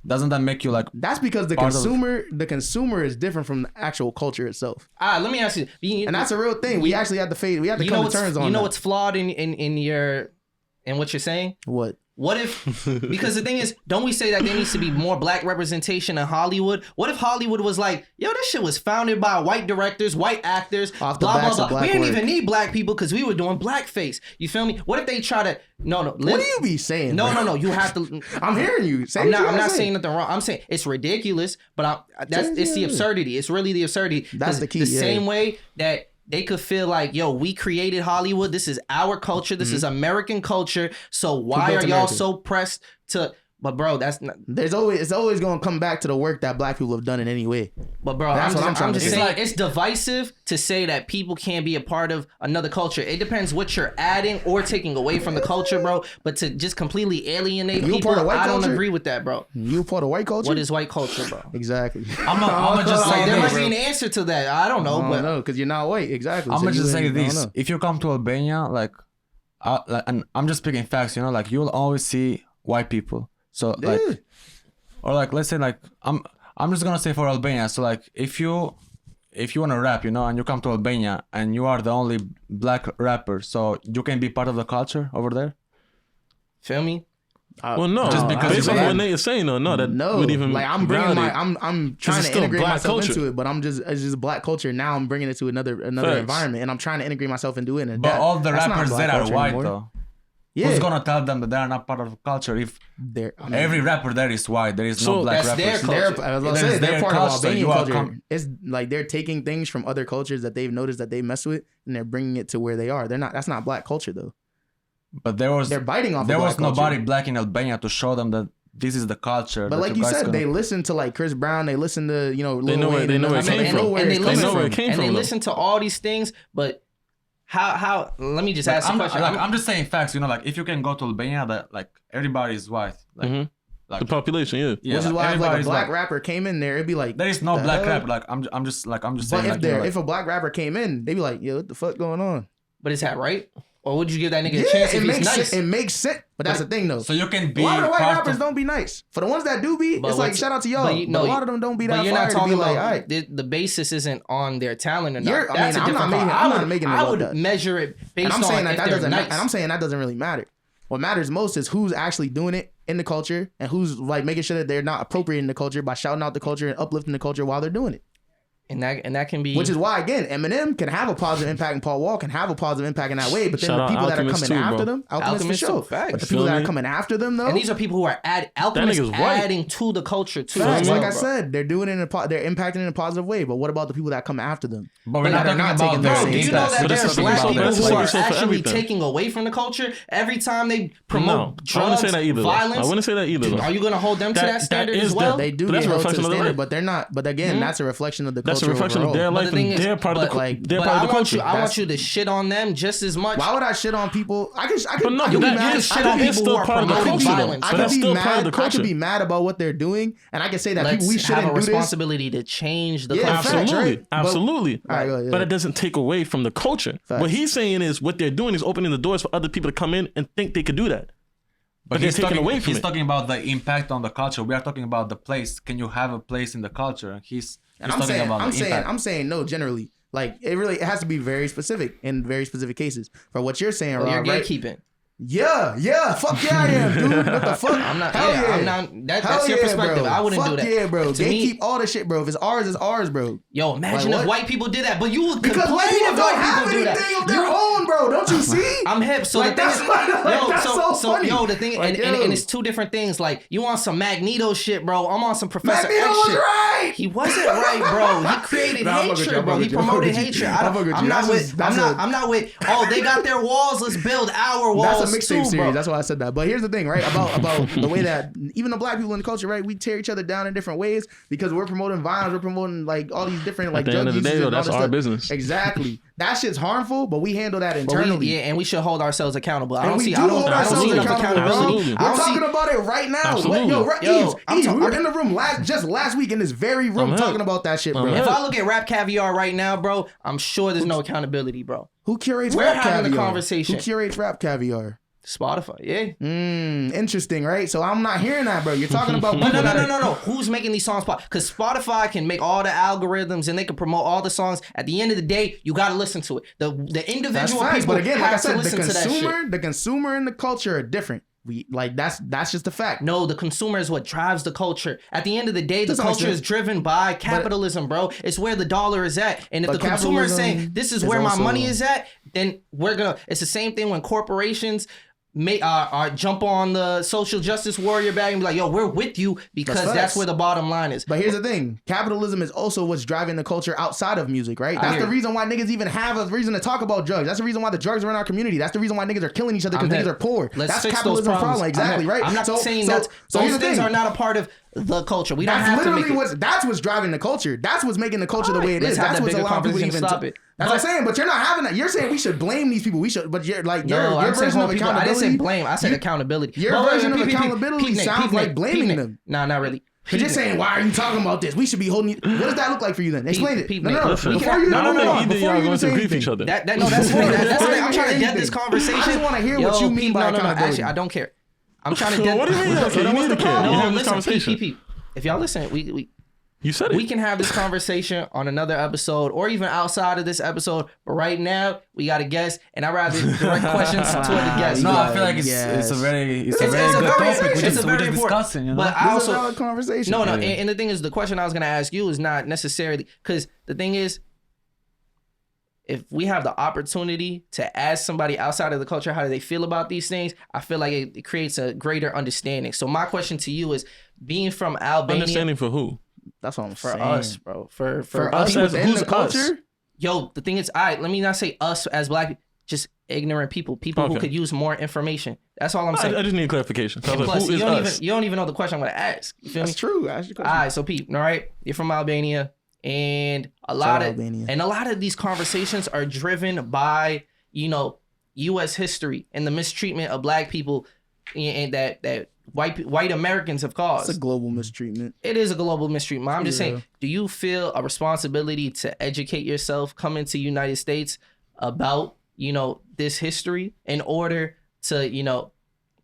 C: Doesn't that make you like?
D: That's because the
C: part of-
D: consumer is different from the actual culture itself.
B: let me ask you.
D: And that's a real thing. We actually have to fade. We have to
B: you
D: come
B: know
D: to terms on
B: You know
D: that.
B: what's flawed in what you're saying?
D: What?
B: What if, because the thing is, don't we say that there needs to be more black representation in Hollywood? What if Hollywood was like, yo, this shit was founded by white directors, white actors,
D: Off the
B: blah,
D: backs
B: blah,
D: of
B: blah.
D: black
B: We didn't
D: work.
B: even need black people because we were doing blackface. You feel me? What if they try to,
D: What do you be saying?
B: No,
D: bro?
B: no, you have to.
D: I'm hearing you. Say
B: I'm
D: what
B: not.
D: you
B: I'm
D: gotta
B: not
D: say.
B: saying nothing wrong. I'm saying it's ridiculous, but it's the absurdity. It's really the absurdity.
D: That's
B: 'Cause
D: the key,
B: The
D: yeah.
B: same way that they could feel like, yo, we created Hollywood. This is our culture. This is American culture. So why
D: built
B: are y'all
D: America?
B: so pressed to? But bro, that's not.
D: It's always going to come back to the work that black people have done in any way.
B: But bro,
D: That's what I'm trying
B: I'm
D: to
B: just
D: say.
B: saying it's divisive to say that people can't be a part of another culture. It depends what you're adding or taking away from the culture, bro. But to just completely alienate
D: You a
B: people,
D: part of white
B: I don't
D: culture?
B: agree with that, bro.
D: You a part of white culture?
B: What is white culture, bro?
D: Exactly?
C: I'm just
B: Like
C: say
B: there
C: this.
B: might be an answer to that. I don't know,
D: I
B: but
D: don't know, because you're not white. Exactly.
C: I'm
D: So
C: gonna
D: you
C: just say
D: ain't- I don't
C: this:
D: know.
C: if you come to Albania, like and I'm just speaking facts, you know, like you'll always see white people. So like, or like let's say like I'm just gonna say for Albania. So like if you wanna rap, you know, and you come to Albania and you are the only black rapper, so you can be part of the culture over there.
B: Feel me?
E: Well, no,
C: Just because
E: based
C: you
E: on
C: rap.
E: what Nate is saying, though, no, that
D: No,
E: would even
D: like I'm bringing
E: validate.
D: I'm trying
E: it's
D: to
E: still
D: integrate
E: black
D: myself
E: culture.
D: into it, but it's just black culture. Now I'm bringing it to another
E: Facts.
D: environment, and I'm trying to integrate myself into it. And
C: But
D: that,
C: all the
D: that's not
C: rappers
D: black
C: there are
D: culture
C: white
D: anymore.
C: though.
D: Yeah,
C: Who's gonna tell them that they are not part of the culture if every rapper there is white? There is no
E: So
C: black
B: that's their
C: rappers.
B: culture.
D: I was about to
C: That
D: say
C: is
D: they're
C: their
D: part of
C: culture.
D: Albanian
C: You are
D: culture. It's like they're taking things from other cultures that they've noticed that they mess with, and they're bringing it to where they are. They're not. That's not black culture though.
C: But they're
D: biting off.
C: There
D: of
C: was
D: black
C: nobody
D: culture.
C: black in Albania to show them that this is the culture.
D: But
C: that
D: like you
C: guys
D: said,
C: gonna-
D: they listen to like Chris Brown. They listen to Lil
E: They know where-
D: Wayne,
E: they know where it
D: and
E: came
D: they
E: from.
D: know where
B: And
D: it's
B: they
D: coming
E: know where
D: from.
E: it came
B: and they
E: from, though.
B: listen to all these things, but how? Let me just ask a question.
C: I'm just saying facts. You know, like if you can go to Albania, that like everybody is white. Like,
E: Mhm.
C: like
E: The population, yeah.
C: yeah,
D: Which is why if like a
C: everybody's
D: black
C: white.
D: rapper came in there, it'd be like
C: There is no
D: the
C: black
D: hell?
C: rapper. Like I'm just saying.
D: But
C: Like, you know, like,
D: if a black rapper came in, they'd be like, "Yo, what the fuck going on?"
B: But is that right? Or would you give that nigga a
D: Yeah,
B: chance
D: it
B: if he's
D: makes
B: nice?
D: it makes sense. But that's the thing though.
C: so you can
D: A
C: be
D: lot of the white
C: part
D: rappers
C: of,
D: don't be nice. For the ones that do be,
B: But
D: it's like
B: what's-
D: shout out to y'all.
B: but
D: But,
B: you- no,
D: a lot of them don't be
B: But
D: that
B: you're
D: fire
B: not
D: to be
B: talking
D: like,
B: about
D: all right.
B: the basis isn't on their talent or not.
D: You're- I
B: That's
D: mean,
B: a
D: I'm not
B: different
D: making-
B: part.
D: I'm not making it
B: I
D: about
B: would
D: that.
B: measure it based
D: And I'm
B: on
D: saying that
B: if
D: that
B: they're
D: doesn't.
B: nice.
D: And I'm saying that doesn't really matter. What matters most is who's actually doing it in the culture and who's like making sure that they're not appropriating the culture by shouting out the culture and uplifting the culture while they're doing it.
B: and that can be
D: Which is why, again, Eminem can have a positive impact and Paul Wall can have a positive impact in that way. But then
E: Shout
D: the
E: out
D: people that are
E: Alchemist
D: coming
E: too,
D: after
E: bro.
D: them, Alchemist for
B: Alchemist
D: sure.
B: too, facts.
D: But the
E: You
D: people
E: feel
D: that are
E: me?
D: coming after them, though,
B: and these are people who are Alchemist
E: nigga's white.
B: adding to the culture too.
D: facts,
B: as well,
D: like I
B: bro.
D: said, they're doing it they're impacting in a positive way. But what about the people that come after them?
C: but we're
B: But
C: not
D: they're
C: talking
D: not
C: about
D: taking
C: their
D: the
B: Bro,
D: same
B: do you
D: steps.
B: know that
E: But
B: there
E: that's
B: are
E: the thing
B: black
E: about
B: people
E: that.
B: who
E: Like
B: are
E: you said, for
B: actually
E: everything.
B: taking away from the culture every time they
E: No,
B: promote
E: I wouldn't
B: drugs,
E: say that either. though.
B: violence?
E: I wouldn't say that either. Though.
B: Are you going to hold them to
E: That-
B: that
E: that
B: standard
E: is
B: as well?
D: They do
E: But that's
D: get
E: a
D: held to
E: reflection
D: the
E: of the
D: standard,
E: life.
D: but they're not. But again, that's a reflection of the
E: That's
D: culture
E: a reflection of
D: overall.
E: their
B: But
E: life
B: the thing
E: and
B: is-
E: they're part of
B: but
E: the
D: like-
E: they're
B: But
E: part
B: I
E: of the
B: want you.
E: culture.
B: I want you to shit on them just as much.
D: Why would I shit on people? I could
E: But no,
D: be
E: but that
D: mad.
E: is
D: I
B: shit
D: could
B: on
D: be-
E: it's
B: people
E: still
B: who are
E: part of the
B: promoting
E: culture.
B: violence.
E: Though.
D: I
E: But
D: could
E: that's
D: be
E: still part of
D: mad.
E: the
D: I could
E: culture.
D: be mad about what they're doing, and I can say that
B: Let's
D: we
B: have
D: shouldn't
B: a
D: do this.
B: responsibility to change the
D: Yeah,
B: culture.
D: facts,
E: Absolutely,
D: right? But-
E: absolutely.
D: All right, go ahead.
E: But it doesn't take away from the culture.
D: Facts.
E: What he's saying is what they're doing is opening the doors for other people to come in and think they could do that. But they're
C: he's
E: taking
C: talking,
E: away from
C: he's
E: it.
C: talking about the impact on the culture. We are talking about the place. Can you have a place in the culture? He's
D: And
C: talking
D: I'm saying,
C: about the impact.
D: I'm saying no. Generally, like it has to be very specific in very specific cases. For what you're saying,
B: Well,
D: Rob,
B: you're
D: right?
B: gatekeeping.
D: Yeah, fuck yeah, I am, dude. What the fuck?
B: I'm not.
D: Hell
B: yeah,
D: yeah.
B: I'm not. That's
D: Hell
B: your
D: yeah,
B: perspective.
D: bro.
B: I wouldn't
D: fuck
B: do that.
D: yeah, bro.
B: To me,
D: Gatekeep all the shit, bro. If it's ours, bro.
B: yo, imagine
D: Like
B: if
D: what?
B: white people did that, but you would
D: Because
B: complain
D: white people
B: if
D: don't
B: white
D: have
B: people do that.
D: anything of their own, bro. Don't you see?
B: I'm hip. So
D: Like,
B: the thing
D: that's
B: is,
D: what- like, that's so funny.
B: yo, the thing,
D: Like,
B: and
D: yo.
B: it's two different things. Like you want some Magneto shit, bro. I'm on some Professor
D: Magneto
B: X
D: was
B: shit.
D: right.
B: He wasn't right, bro. He created
D: Nah, I'm fucking
B: hatred,
D: you,
B: bro.
D: I'm
B: He
D: fucking you,
B: promoted
D: I'm fucking
B: hatred.
D: you. I'm fucking you.
B: I'm not
D: That's
B: with. I'm not with. Oh, they got their walls. Let's build our walls.
D: That's a mixtape
B: too,
D: series.
B: bro.
D: That's why I said that. But here's the thing, right? About the way that even the black people in the culture, right? We tear each other down in different ways because we're promoting violence. We're promoting like all these different like
E: At the
D: drug
E: end of the
D: uses
E: day, though,
D: and all
E: that's
D: this
E: our
D: stuff.
E: business.
D: Exactly. That shit's harmful, but we handle that
B: But
D: internally.
B: and we should hold ourselves accountable. I
D: And
B: don't
D: we
B: see.
D: do
B: I don't
D: hold
B: see
D: ourselves
B: enough
D: accountable, bro.
E: Absolutely.
B: I
D: We're
B: don't see.
D: talking about it right now.
E: Absolutely.
D: Yo,
B: Yo, I'm
D: Eves,
B: talk-
D: we were
B: I'm-
D: in the room last week in this very room
E: I'm
D: talking
E: hip.
D: about that shit, bro.
E: I'm
B: If
E: hip.
B: I look at Rap Caviar right now, bro, I'm sure there's no accountability, bro.
D: Who curates
B: We're
D: Rap
B: having a
D: Caviar?
B: conversation.
D: Who curates Rap Caviar?
B: Spotify, yeah.
D: Interesting, right? So I'm not hearing that, bro. You're talking about
B: But
D: people that are-
B: no. Who's making these songs? Because Spotify can make all the algorithms and they can promote all the songs. At the end of the day, you got to listen to it. The
D: That's
B: individual
D: facts.
B: people
D: But again, like I
B: have to
D: said,
B: listen to that shit.
D: the consumer and the culture are different. We like that's just a fact.
B: No, the consumer is what drives the culture. At the end of the day, the
D: To some
B: culture
D: extent.
B: is driven by capitalism, bro. It's where the dollar is at. And if
D: But
B: the consumer is saying
D: capitalism
B: this is
D: is
B: where my
D: also-
B: money is at, then we're gonna. It's the same thing when corporations jump on the social justice warrior bag and be like, yo, we're with you because
D: That's
B: that's
D: facts.
B: where the bottom line is.
D: But here's the thing: capitalism is also what's driving the culture outside of music, right? That's
B: hear
D: the
B: you.
D: reason why niggas even have a reason to talk about drugs. That's the reason why the drugs are in our community. That's the reason why niggas are killing each other because
B: I'm
D: niggas
B: hip.
D: are poor.
B: Let's
D: That's
B: fix those
D: capitalism
B: problems.
D: problem, exactly, right?
B: I'm not saying
D: so
B: that
D: so
B: those
D: here's the
B: things
D: thing.
B: are not a part of the culture. We don't
D: That's
B: have to
D: literally
B: make it.
D: that's what's driving the culture. That's what's making the culture the way it
B: Let's
D: is.
B: have
D: That's
B: that
D: what's
B: bigger
D: allowing people to
B: conversation
D: even
B: to stop it.
D: That's what I'm saying, but you're not having that. You're saying we should blame these people. We should, but you're like
B: No,
D: your
B: I'm saying
D: version of
B: hold people. I didn't
D: accountability.
B: say blame. I said accountability.
D: your
B: But wait,
D: version of
B: peep,
D: accountability
B: Nate,
D: sounds
B: Nate,
D: like blaming
B: Nate.
D: them.
B: Nah, not really.
D: But just saying, why are you talking about this? We should be holding. What does that look like for you then? Explain it. No.
E: listen.
D: Before you,
E: I don't think either y'all going to
D: say
E: agree with
D: anything.
E: each other.
B: That's the thing. That's the thing. I'm trying to get this conversation.
D: I just want to hear what you mean by accountability.
B: Actually, I don't care. I'm trying to
E: So
B: get.
E: what do you mean? Okay, you need to care. You
B: No,
E: have this
B: listen,
E: conversation.
B: Peep. If y'all listen,
E: You said it.
B: we can have this conversation on another episode or even outside of this episode. But right now, we got a guest, and I'd rather direct questions toward the guest.
C: No, I feel like
D: Yes.
C: it's a very
B: It's
C: good
B: very-
C: topic.
B: it's
C: We're
B: a
C: just
B: very important-
C: discussing, you know.
B: But I
D: This is a
B: also
D: valid conversation.
B: no,
C: Yeah.
B: and the thing is, the question I was gonna ask you is not necessarily because the thing is, if we have the opportunity to ask somebody outside of the culture how do they feel about these things, I feel like it creates a greater understanding. So my question to you is, being from Albania,
E: Understanding for who?
D: That's what I'm
B: for
D: saying.
B: us, bro, for
D: us
B: people-
D: within
E: who's
D: the culture.
B: Yo, the thing is, let me not say us as black people, just ignorant people who
E: Okay.
B: could use more information. That's all I'm saying.
E: I just need clarification. So I was like,
B: Plus,
E: who is us?
B: you don't even know the question I'm gonna ask. You feel me?
D: That's true. Ask your
B: All
D: question.
B: right, so Pete, all right, you're from Albania, and a
D: Shout
B: lot
D: out
B: of
D: Albania.
B: these conversations are driven by U.S. history and the mistreatment of black people, and that white Americans have caused.
D: It's a global mistreatment.
B: It is a global mistreatment. I'm just
D: Yeah.
B: saying, do you feel a responsibility to educate yourself coming to United States about this history in order to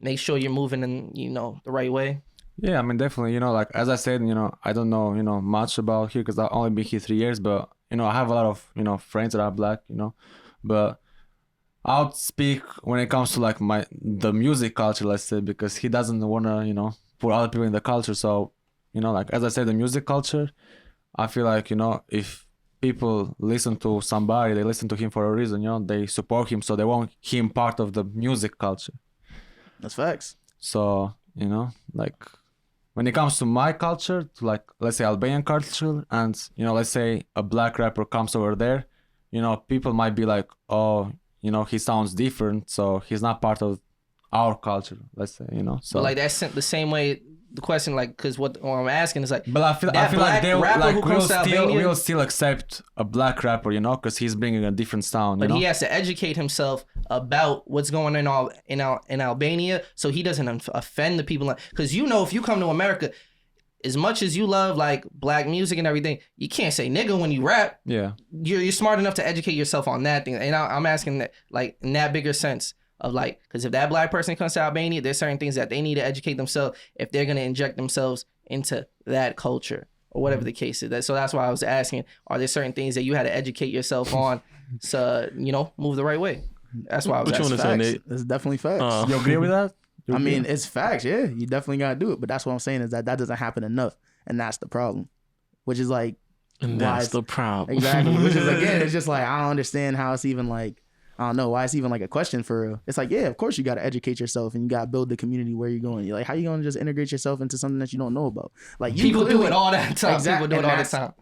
B: make sure you're moving in the right way?
C: Yeah, I mean, definitely, like, as I said, I don't know, much about here because I've only been here 3 years, but, I have a lot of, friends that are black, but I'll speak when it comes to, like, the music culture, let's say, because he doesn't want to, put other people in the culture. So, like, as I said, the music culture, I feel like, if people listen to somebody, they listen to him for a reason, they support him, so they want him part of the music culture.
D: That's facts.
C: So, like, when it comes to my culture, to, like, let's say Albanian culture, and, let's say a black rapper comes over there, people might be like, oh, he sounds different, so he's not part of our culture, let's say, so.
B: But like that's the same way. The question, like, because what I'm asking is like,
C: But I feel
B: that
C: like they
B: rapper
C: like
B: who comes to Albania,
C: we'll still accept a black rapper, because he's bringing a different sound,
B: but he has to educate himself about what's going on in Albania, so he doesn't offend the people. Because if you come to America, as much as you love like black music and everything, you can't say nigga when you rap.
C: Yeah.
B: You're smart enough to educate yourself on that thing, and I'm asking that like in that bigger sense of like, because if that black person comes to Albania, there's certain things that they need to educate themselves if they're gonna inject themselves into that culture or whatever the case is. So that's why I was asking: are there certain things that you had to educate yourself on to move the right way? That's why I was
E: What you
B: asking.
E: want to say,
D: Facts.
E: Nate?
D: It's definitely facts.
C: You agree with that?
D: I mean, it's facts. Yeah, you definitely gotta do it. But that's what I'm saying is that doesn't happen enough, and that's the problem. Which is like,
E: And
D: why
E: that's
D: it's-
E: the problem.
D: exactly. Which is again, it's just like I don't understand how it's even like. I don't know why it's even like a question for real. It's like, yeah, of course you got to educate yourself and you got to build the community where you're going. You're like, how you going to just integrate yourself into something that you don't know about? Like
B: People do
D: clearly-
B: it all that time.
D: Exactly,
B: People do it
D: and
B: all the
D: that's-
B: time.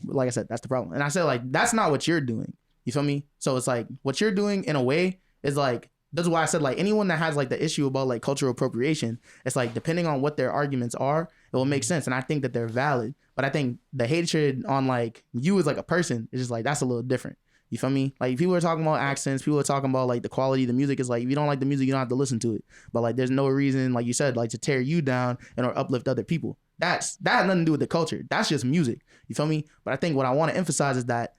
D: Like I said, that's the problem. And I said, like, that's not what you're doing. You feel me? So it's like what you're doing in a way is like, that's why I said like anyone that has like the issue about like cultural appropriation, it's like depending on what their arguments are, it will make sense. And I think that they're valid. But I think the hatred on like you as like a person is just like, that's a little different. You feel me? Like people are talking about accents, people are talking about like the quality of the music. Is like if you don't like the music, you don't have to listen to it. But like there's no reason, like you said, like to tear you down and or uplift other people. That has nothing to do with the culture. That's just music. You feel me? But I think what I want to emphasize is that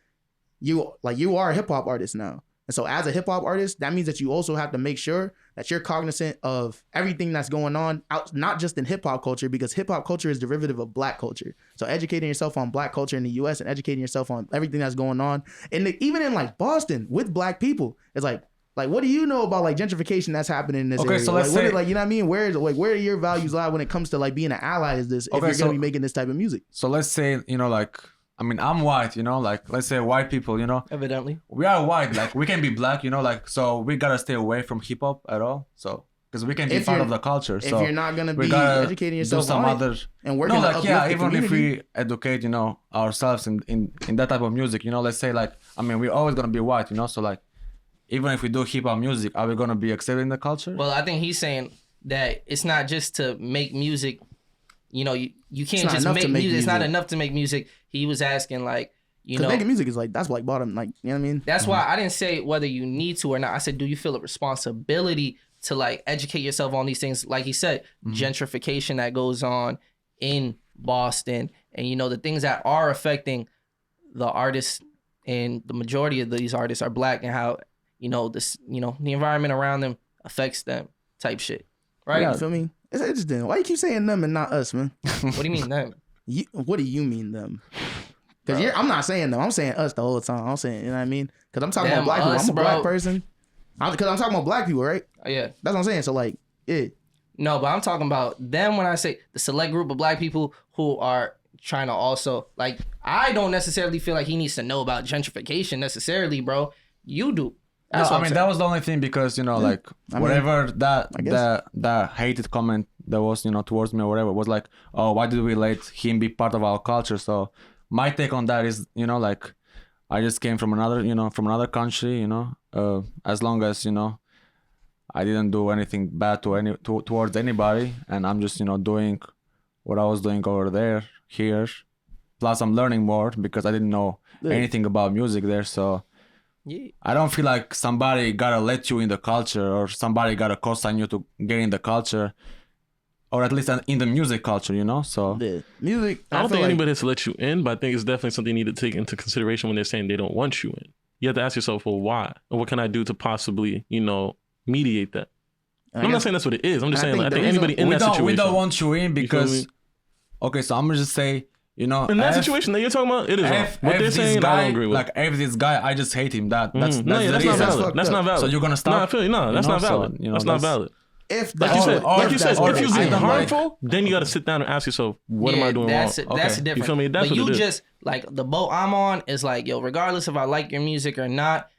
D: you are a hip hop artist now. And so as a hip hop artist, that means that you also have to make sure that you're cognizant of everything that's going on out, not just in hip hop culture, because hip hop culture is derivative of black culture. So educating yourself on black culture in the US and educating yourself on everything that's going on. And even in like Boston with black people, it's like what do you know about like gentrification that's happening in this area?
C: So let's
D: like,
C: say,
D: you know what I mean? Where do your values lie when it comes to like being an ally is this if you're going to be making this type of music?
C: So let's say, like, I mean, I'm white, like, let's say white people,
B: Evidently.
C: we are white, like, we can be black, like, so we gotta stay away from hip hop at all. So, because we can be
D: If
C: part
D: you're-
C: of the culture.
D: If
C: So
D: you're not going to
C: we
D: be
C: gotta
D: educating
C: do
D: yourself
C: some
D: on
C: other.
D: it and working to uplift the
C: Even if
D: community.
C: we educate, ourselves in that type of music, let's say, like, I mean, we're always gonna be white, so like, even if we do hip hop music, are we gonna be accepting the culture?
B: Well, I think he's saying that it's not just to make music. You can't
D: not
B: just
D: enough
B: make
D: to make
B: music. It's not
D: music.
B: enough to make music. He was asking like,
D: Because making music is like, that's like bottom, like, you know what I mean?
B: That's why I didn't say whether you need to or not. I said, do you feel a responsibility to like educate yourself on these things? Like he said, gentrification that goes on in Boston, and you know the things that are affecting the artists, and the majority of these artists are black, and how you know this, you know, the environment around them affects them, type shit, right?
D: You feel me? It's interesting. Why you keep saying them and not us, man?
B: What do you mean them?
D: What do you mean them? Because I'm not saying them. I'm saying us the whole time. I'm saying, you know what I mean? Because I'm talking
B: Them,
D: about black people.
B: us,
D: I'm a black
B: bro.
D: person. Because I'm talking about black people, right?
B: Yeah.
D: That's what I'm saying. So like, yeah.
B: No, but I'm talking about them when I say the select group of black people who are trying to also, like, I don't necessarily feel like he needs to know about gentrification necessarily, bro. You do. That's
C: No,
B: what
C: I mean,
B: I'm
C: that was the only thing because, you know, like,
D: I mean,
C: whatever
D: I guess.
C: that hated comment that was, you know, towards me or whatever was like, oh, why did we let him be part of our culture? So my take on that is, you know, like, I just came from another country, you know, as long as, you know, I didn't do anything bad towards anybody, and I'm just, you know, doing what I was doing over there, here. Plus, I'm learning more because I didn't know anything about music there, so
B: Yeah.
C: I don't feel like somebody gotta let you in the culture or somebody gotta co-sign you to get in the culture, or at least in the music culture, you know. So
D: The music.
E: I don't
D: feel
E: think
D: like,
E: anybody has to let you in, but I think it's definitely something you need to take into consideration when they're saying they don't want you in. You have to ask yourself, well, why? Or what can I do to possibly, you know, mediate that? I'm not saying that's what it is. I'm just
D: and I
E: saying,
D: think
E: I
D: the
E: think
D: reason-
E: anybody in that situation.
C: we don't want you in
E: feel
C: because
E: me?
C: okay, so I'm gonna just say, you know,
E: in that
C: if-
E: situation that you're talking about, it is wrong.
C: if
E: What they're
C: this
E: saying,
C: guy,
E: I don't agree with.
C: like if this guy, I just hate him. That's
E: no, yeah,
C: the
E: that's not
C: reason.
D: That's
E: valid. That's
D: fucked
E: not
D: up.
E: valid.
C: So you're gonna stop?
E: No, I feel you. No, that's
C: You know,
E: not valid.
C: so, you know,
E: That's not
C: that's-
E: valid.
D: if
E: Like you said,
C: or
E: if you
C: I
E: say
C: don't like-
E: harmful, then you got to sit down and ask yourself, what am I doing
B: that's
E: wrong?
B: That's
C: Okay.
B: different.
E: You feel me? That's
B: but
E: what
B: you
E: it is.
B: just, like, the boat I'm on is like, yo, regardless if I like your music or not,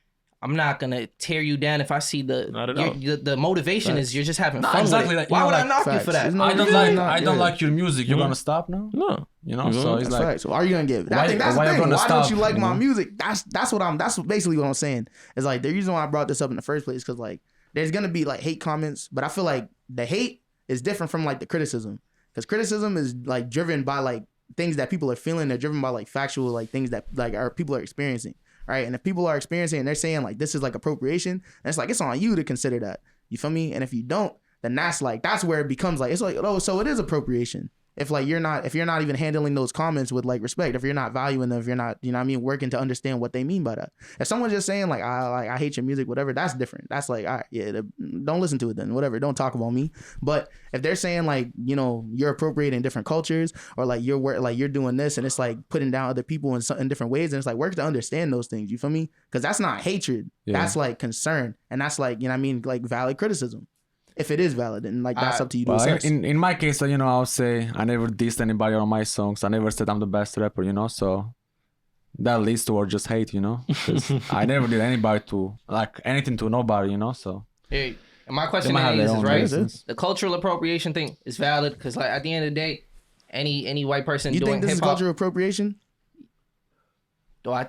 B: I'm not gonna tear you down if I see
E: Not at all.
B: the motivation is you're just having fun
C: exactly,
B: with it.
C: like, you
B: Why
C: know,
B: would I
C: like,
B: knock you
D: facts.
B: for that?
D: There's no
C: I don't
D: reason
C: like
D: not-
C: I don't
D: yeah.
C: like your music. You're gonna stop now?
E: No.
C: You know,
E: Mhm.
C: so it's
D: That's
C: like
D: right. So are you gonna give? I
C: why-
D: think that's
C: why
D: the
C: you
D: thing.
C: gonna
D: Why don't
C: stop,
D: you like
C: you
D: my
C: know?
D: music? That's basically what I'm saying. It's like the reason why I brought this up in the first place, because like there's gonna be like hate comments, but I feel like the hate is different from like the criticism, because criticism is like driven by like things that people are feeling. They're driven by like factual like things that like people are experiencing, right? And if people are experiencing and they're saying like this is like appropriation, then it's like it's on you to consider that. You feel me? And if you don't, then that's where it becomes like it's like, oh, so it is appropriation. If you're not even handling those comments with like respect, if you're not valuing them, if you're not, you know what I mean, working to understand what they mean by that. If someone's just saying like I hate your music, whatever, that's different. That's like, all right, yeah, don't listen to it then, whatever. Don't talk about me. But if they're saying like, you know, you're appropriating different cultures, or like you're doing this and it's like putting down other people in different ways, and it's like work to understand those things. You feel me? Because that's not hatred.
C: Yeah.
D: That's like concern, and that's like, you know what I mean, like valid criticism. If it is valid, and like that's up to you to
C: well,
D: assess.
C: in my case, you know, I'll say I never dissed anybody on my songs. I never said I'm the best rapper, you know. So that leads toward just hate, you know. 'Cause I never did anybody to like anything to nobody, you know. So
B: Hey, and my
C: they
B: question
C: might have their
B: is
C: own
B: right.
C: reasons.
B: The cultural appropriation thing is valid because, like, at the end of the day, any white person
D: You
B: doing
D: think this is
B: hip hop,
D: cultural appropriation?
B: do I?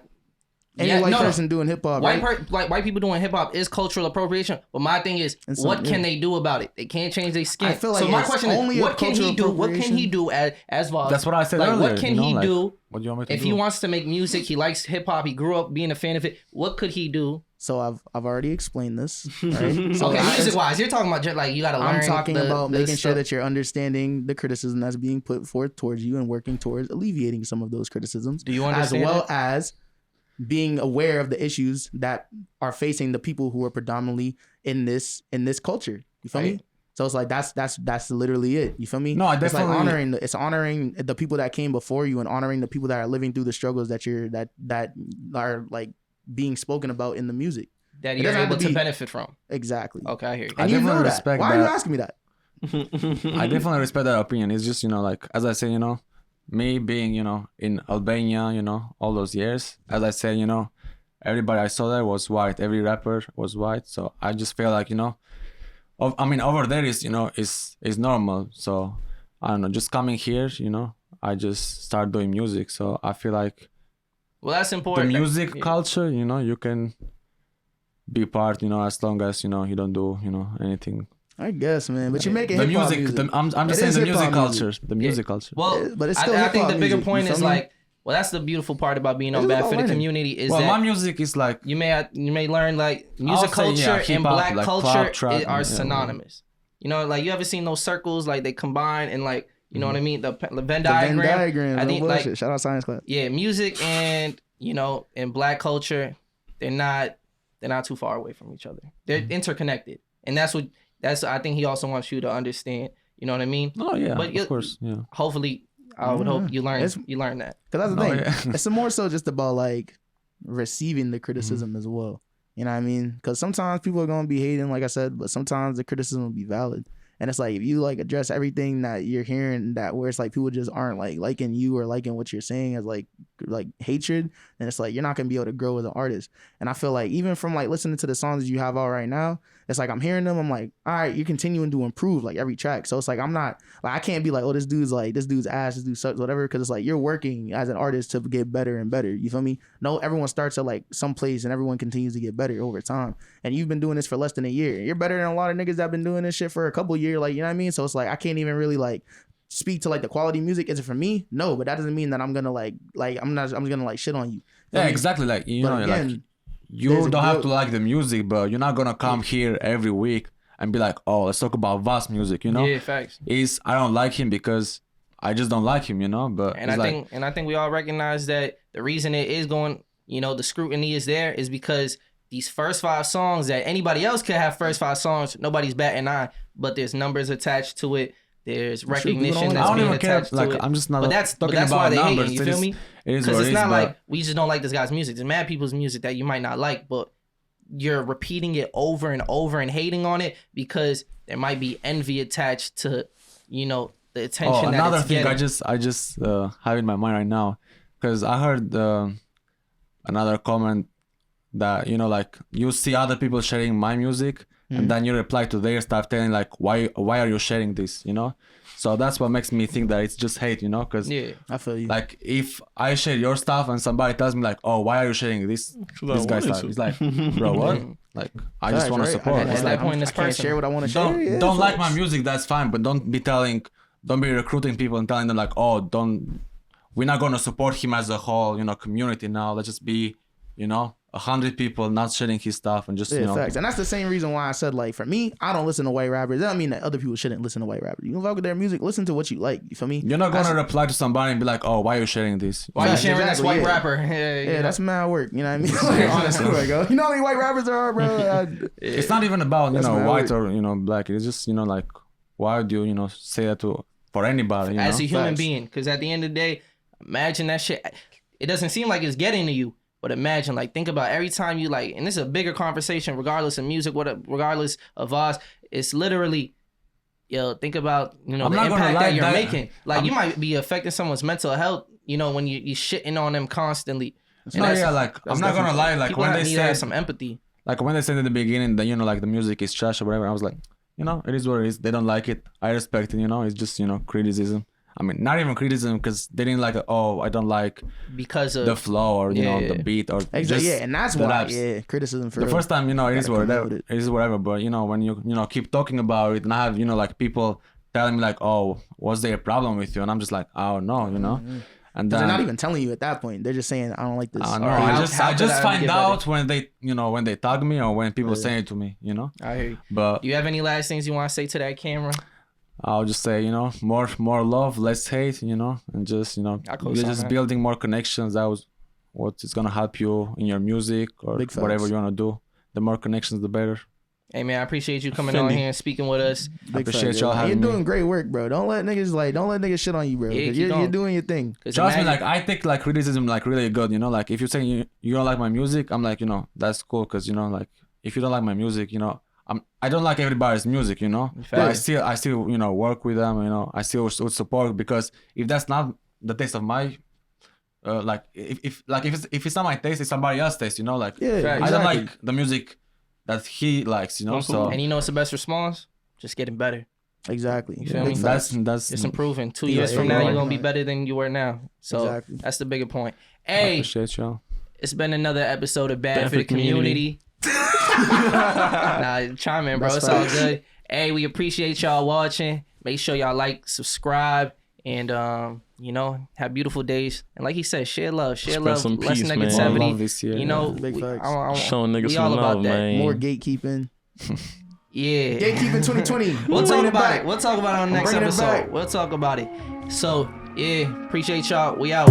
D: Any white
B: no.
D: person doing hip hop, right?
B: White people doing hip hop is cultural appropriation. But my thing is,
D: And so,
B: what can
D: yeah.
B: they do about it? They can't change their skin.
D: I feel like
B: so my
D: it's
B: question
D: only
B: is,
D: a
B: what can
D: cultural
B: he do? What can he do as Voss?
C: That's what I said
B: like,
C: earlier.
B: What can
C: you know,
B: he
C: like,
B: do
C: what do you want me to
B: if
C: do?
B: he wants to make music? He likes hip hop. He grew up being a fan of it. What could he do?
D: So I've already explained this. Right? So
B: Okay,
D: I-
B: music wise, you're talking about just like you got to learn.
D: I'm talking about
B: the
D: making sure
B: stuff.
D: that you're understanding the criticism that's being put forth towards you and working towards alleviating some of those criticisms.
B: Do you understand
D: as well
B: it?
D: as being aware of the issues that are facing the people who are predominantly in this culture. You feel me?
B: Right.
D: So it's like that's literally it. You feel me?
C: No, I
D: It's like
C: definitely-
D: honoring the people that came before you and honoring the people that are living through the struggles that are like being spoken about in the music.
B: that
D: It
B: you're
D: doesn't have
B: able
D: to
B: to
D: be-
B: benefit from.
D: Exactly.
B: Okay, I hear you.
C: I
D: And you know
C: definitely
D: that.
C: respect
D: Why are you
C: that.
D: asking me that?
C: I definitely respect that opinion. It's just, you know, like, as I say, you know, me being, you know, in Albania, you know, all those years, as I said, you know, everybody I saw there was white. Every rapper was white. So I just feel like, you know, over there is, you know, is normal. So I don't know, just coming here, you know, I just start doing music. So I feel like
B: Well, that's
C: the
B: important.
C: music
B: Yeah.
C: culture, you know, you can be part, you know, as long as, you know, you don't do, you know, anything.
D: I guess, man. But you're making
C: The
D: hip-hop
C: music, I'm
D: It
C: just saying
D: is
C: the
D: hip-hop
C: music
D: music.
C: culture, the music culture.
B: Well,
D: But it's still
B: I think
D: hip-hop
B: the bigger
D: music, you
B: point
D: feel
B: is
D: me?
B: like, well, that's the beautiful part about being on
D: It's
B: Bad
D: about
B: for the
D: learning.
B: community is
C: Well, my
B: that
C: music is like,
B: you may learn like music
C: say, yeah,
B: culture and
C: hip-hop,
B: black
C: like
B: culture
C: club trap,
B: are
C: yeah.
B: synonymous. You know, like you ever seen those circles like they combine and like You know what I mean? The Venn
D: The Venn
B: diagram.
D: diagram.
B: I
D: No
B: think
D: bullshit.
B: like
D: Shout out science class.
B: yeah, music and and black culture, they're not too far away from each other. They're interconnected, and that's I think he also wants you to understand. You know what I mean?
C: Oh yeah,
B: But
C: of course. Yeah.
B: Hopefully, I would hope you learn that.
D: Because that's the
C: Oh,
D: thing.
C: yeah.
D: It's more so just about like receiving the criticism as well. You know what I mean? Because sometimes people are gonna be hating, like I said, but sometimes the criticism will be valid. And it's like if you like address everything that you're hearing that where it's like people just aren't like liking you or liking what you're saying as like hatred, then it's like you're not gonna be able to grow as an artist. And I feel like even from like listening to the songs that you have out right now, it's like I'm hearing them, I'm like, all right, you're continuing to improve like every track. So it's like I'm not like I can't be like, oh, this dude's ass, this dude sucks, whatever, because it's like you're working as an artist to get better and better. You feel me? No, everyone starts at like some place and everyone continues to get better over time. And you've been doing this for less than a year. You're better than a lot of niggas that have been doing this shit for a couple years, like you know what I mean? So it's like I can't even really like speak to like the quality of music. Is it for me? No, but that doesn't mean that I'm gonna like I'm gonna like shit on you.
C: Yeah, exactly. Like you
D: But
C: know,
D: again,
C: like you don't have to like the music, but you're not gonna come here every week and be like, oh, let's talk about Vas music. You know?
B: Yeah, facts.
C: I don't like him because I just don't like him. You know? But
B: And I think we all recognize that the reason it is going, the scrutiny is there is because these first 5 songs that anybody else could have first 5 songs, nobody's batting an eye, but there's numbers attached to it. There's recognition
C: I
B: that's
C: don't
B: being
C: even care.
B: attached
C: Like
B: to it.
C: I'm just not.
B: But that's
C: talking
B: why
C: about
B: they
C: numbers.
B: hating. You feel me?
C: It is
B: Because
C: what
B: it's
C: it is,
B: not
C: but-
B: like we just don't like this guy's music. There's mad people's music that you might not like, but you're repeating it over and over and hating on it because there might be envy attached to, the attention. that
C: Another
B: it's
C: thing
B: getting.
C: I just have in my mind right now, because I heard another comment that like you see other people sharing my music and then you reply to their stuff telling like why are you sharing this, so that's what makes me think that it's just hate, because
B: Yeah.
D: I feel you.
C: like if I share your stuff and somebody tells me like, oh, why are you sharing this
E: I
C: guy's
E: wanted
C: stuff,
E: to.
C: it's like, bro, what? Like I just
D: Facts,
C: want to
D: right?
C: support.
D: I
B: At that point, this
D: I can't
B: person-
D: share what I want to share.
C: don't
D: Yeah,
C: don't like
D: facts.
C: my music, that's fine, but don't be recruiting people and telling them like, oh, we're not gonna support him as a whole community now. Let's just be 100 people not sharing his stuff and just
D: Yeah, facts. And that's the same reason why I said, like, for me, I don't listen to white rappers. That don't mean that other people shouldn't listen to white rappers. You can fuck with their music, listen to what you like. You feel me?
C: you're not gonna
D: That's-
C: reply to somebody and be like, oh, why are you sharing this?
B: Why you
D: Facts,
B: sharing this
D: exactly,
B: white
D: yeah.
B: rapper?
D: Yeah, that's mad work. You know what I mean? Like, honestly, like, you know how many white rappers there are, bro?
C: It's not even about
D: That's my
C: white or black. It's just like, why do you say that for anybody?
B: As a human
D: Facts.
B: being, because at the end of the day, imagine that shit. It doesn't seem like it's getting to you, but imagine, like, think about every time you like, and this is a bigger conversation, regardless of music, regardless of us. It's literally, think about the
C: not gonna
B: impact
C: lie,
B: that you're
C: that-
B: making. Like, you might be affecting someone's mental health. When you shitting on them constantly. And
C: No,
B: that's-
C: yeah, like I'm not gonna lie. Like
B: people
C: when they
B: need to
C: said
B: have some empathy.
C: like when they said in the beginning that like the music is trash or whatever, I was like, it is what it is. They don't like it. I respect it. It's just criticism. I mean, not even criticism because they didn't like it. Oh, I don't like
B: Because of
C: the flow or
B: Yeah.
C: the beat or
D: Exactly.
C: just
D: Yeah, and that's
C: the
D: why.
C: raps.
D: Yeah, criticism for
C: The
D: real.
C: first time, it is
D: Gotta
C: whatever.
D: promote it.
C: It is whatever. But when you keep talking about it, and I have like people telling me like, oh, what's their problem with you? And I'm just like, oh no, And
D: They're
C: then
D: not even telling you at that point. They're just saying, I don't like this.
C: I
D: Or
C: know.
B: how-
C: I
B: how could
C: just
B: I
C: find
B: get
C: out when they when they tag me or when people say it to me.
B: I hear you.
C: But
B: Do you have any last things you want to say to that camera?
C: I'll just say, more love, less hate, and just, you're
B: co-sign
C: just
B: that.
C: building more connections. That was what is gonna help you in your music or
D: Big facts.
C: whatever you wanna do. The more connections, the better.
B: Hey man, I appreciate you coming on
E: Fendi.
B: here and speaking with us.
D: Big
C: appreciate
D: facts,
C: y'all
D: yeah.
C: having
D: You're
C: me.
D: doing great work, bro. Don't let niggas shit on you, bro.
B: Yeah,
D: 'Cause
B: keep
D: you're
B: going.
D: doing your thing.
B: 'Cause
C: Trust me,
B: imagine-
C: like I take like criticism like really good. Like if you say you don't like my music, I'm like, that's cool because like if you don't like my music, I don't like everybody's music, but I still work with them, I still would support because if that's not the taste of my like if it's not my taste, it's somebody else's taste, like
D: Yeah,
B: Facts.
C: I don't
D: exactly.
C: like the music that he likes, so
E: Absolutely.
B: and you know what's the best response? Just getting better.
D: Exactly.
B: You feel me?
D: Big facts.
C: that's
B: It's improving. 2
D: Yeah,
B: years from
D: yeah,
B: now,
D: yeah.
B: you're gonna be better than you were now. So
D: Exactly.
B: that's the bigger point.
C: I
B: Hey,
C: appreciate y'all.
B: it's been another episode of Bad for the Community. Nah, chime in, bro.
D: That's
B: It's all
D: facts.
B: good. Hey, we appreciate y'all watching. Make sure y'all like, subscribe, and have beautiful days. And like he said, share love,
E: Spread some
B: less
E: peace, man.
C: More
B: negativity.
C: love this year.
B: You know,
D: Big facts.
B: I-
E: Showing niggas
B: we all
E: some
B: about
E: love,
B: that.
E: man.
D: More gatekeeping.
B: Yeah.
D: Gatekeeping 2020.
B: We'll talk
D: Bringing
B: about
D: back.
B: it. We'll talk about it on the next
D: Bringing it
B: episode.
D: back.
B: We'll talk about it. So, yeah, appreciate y'all. We out.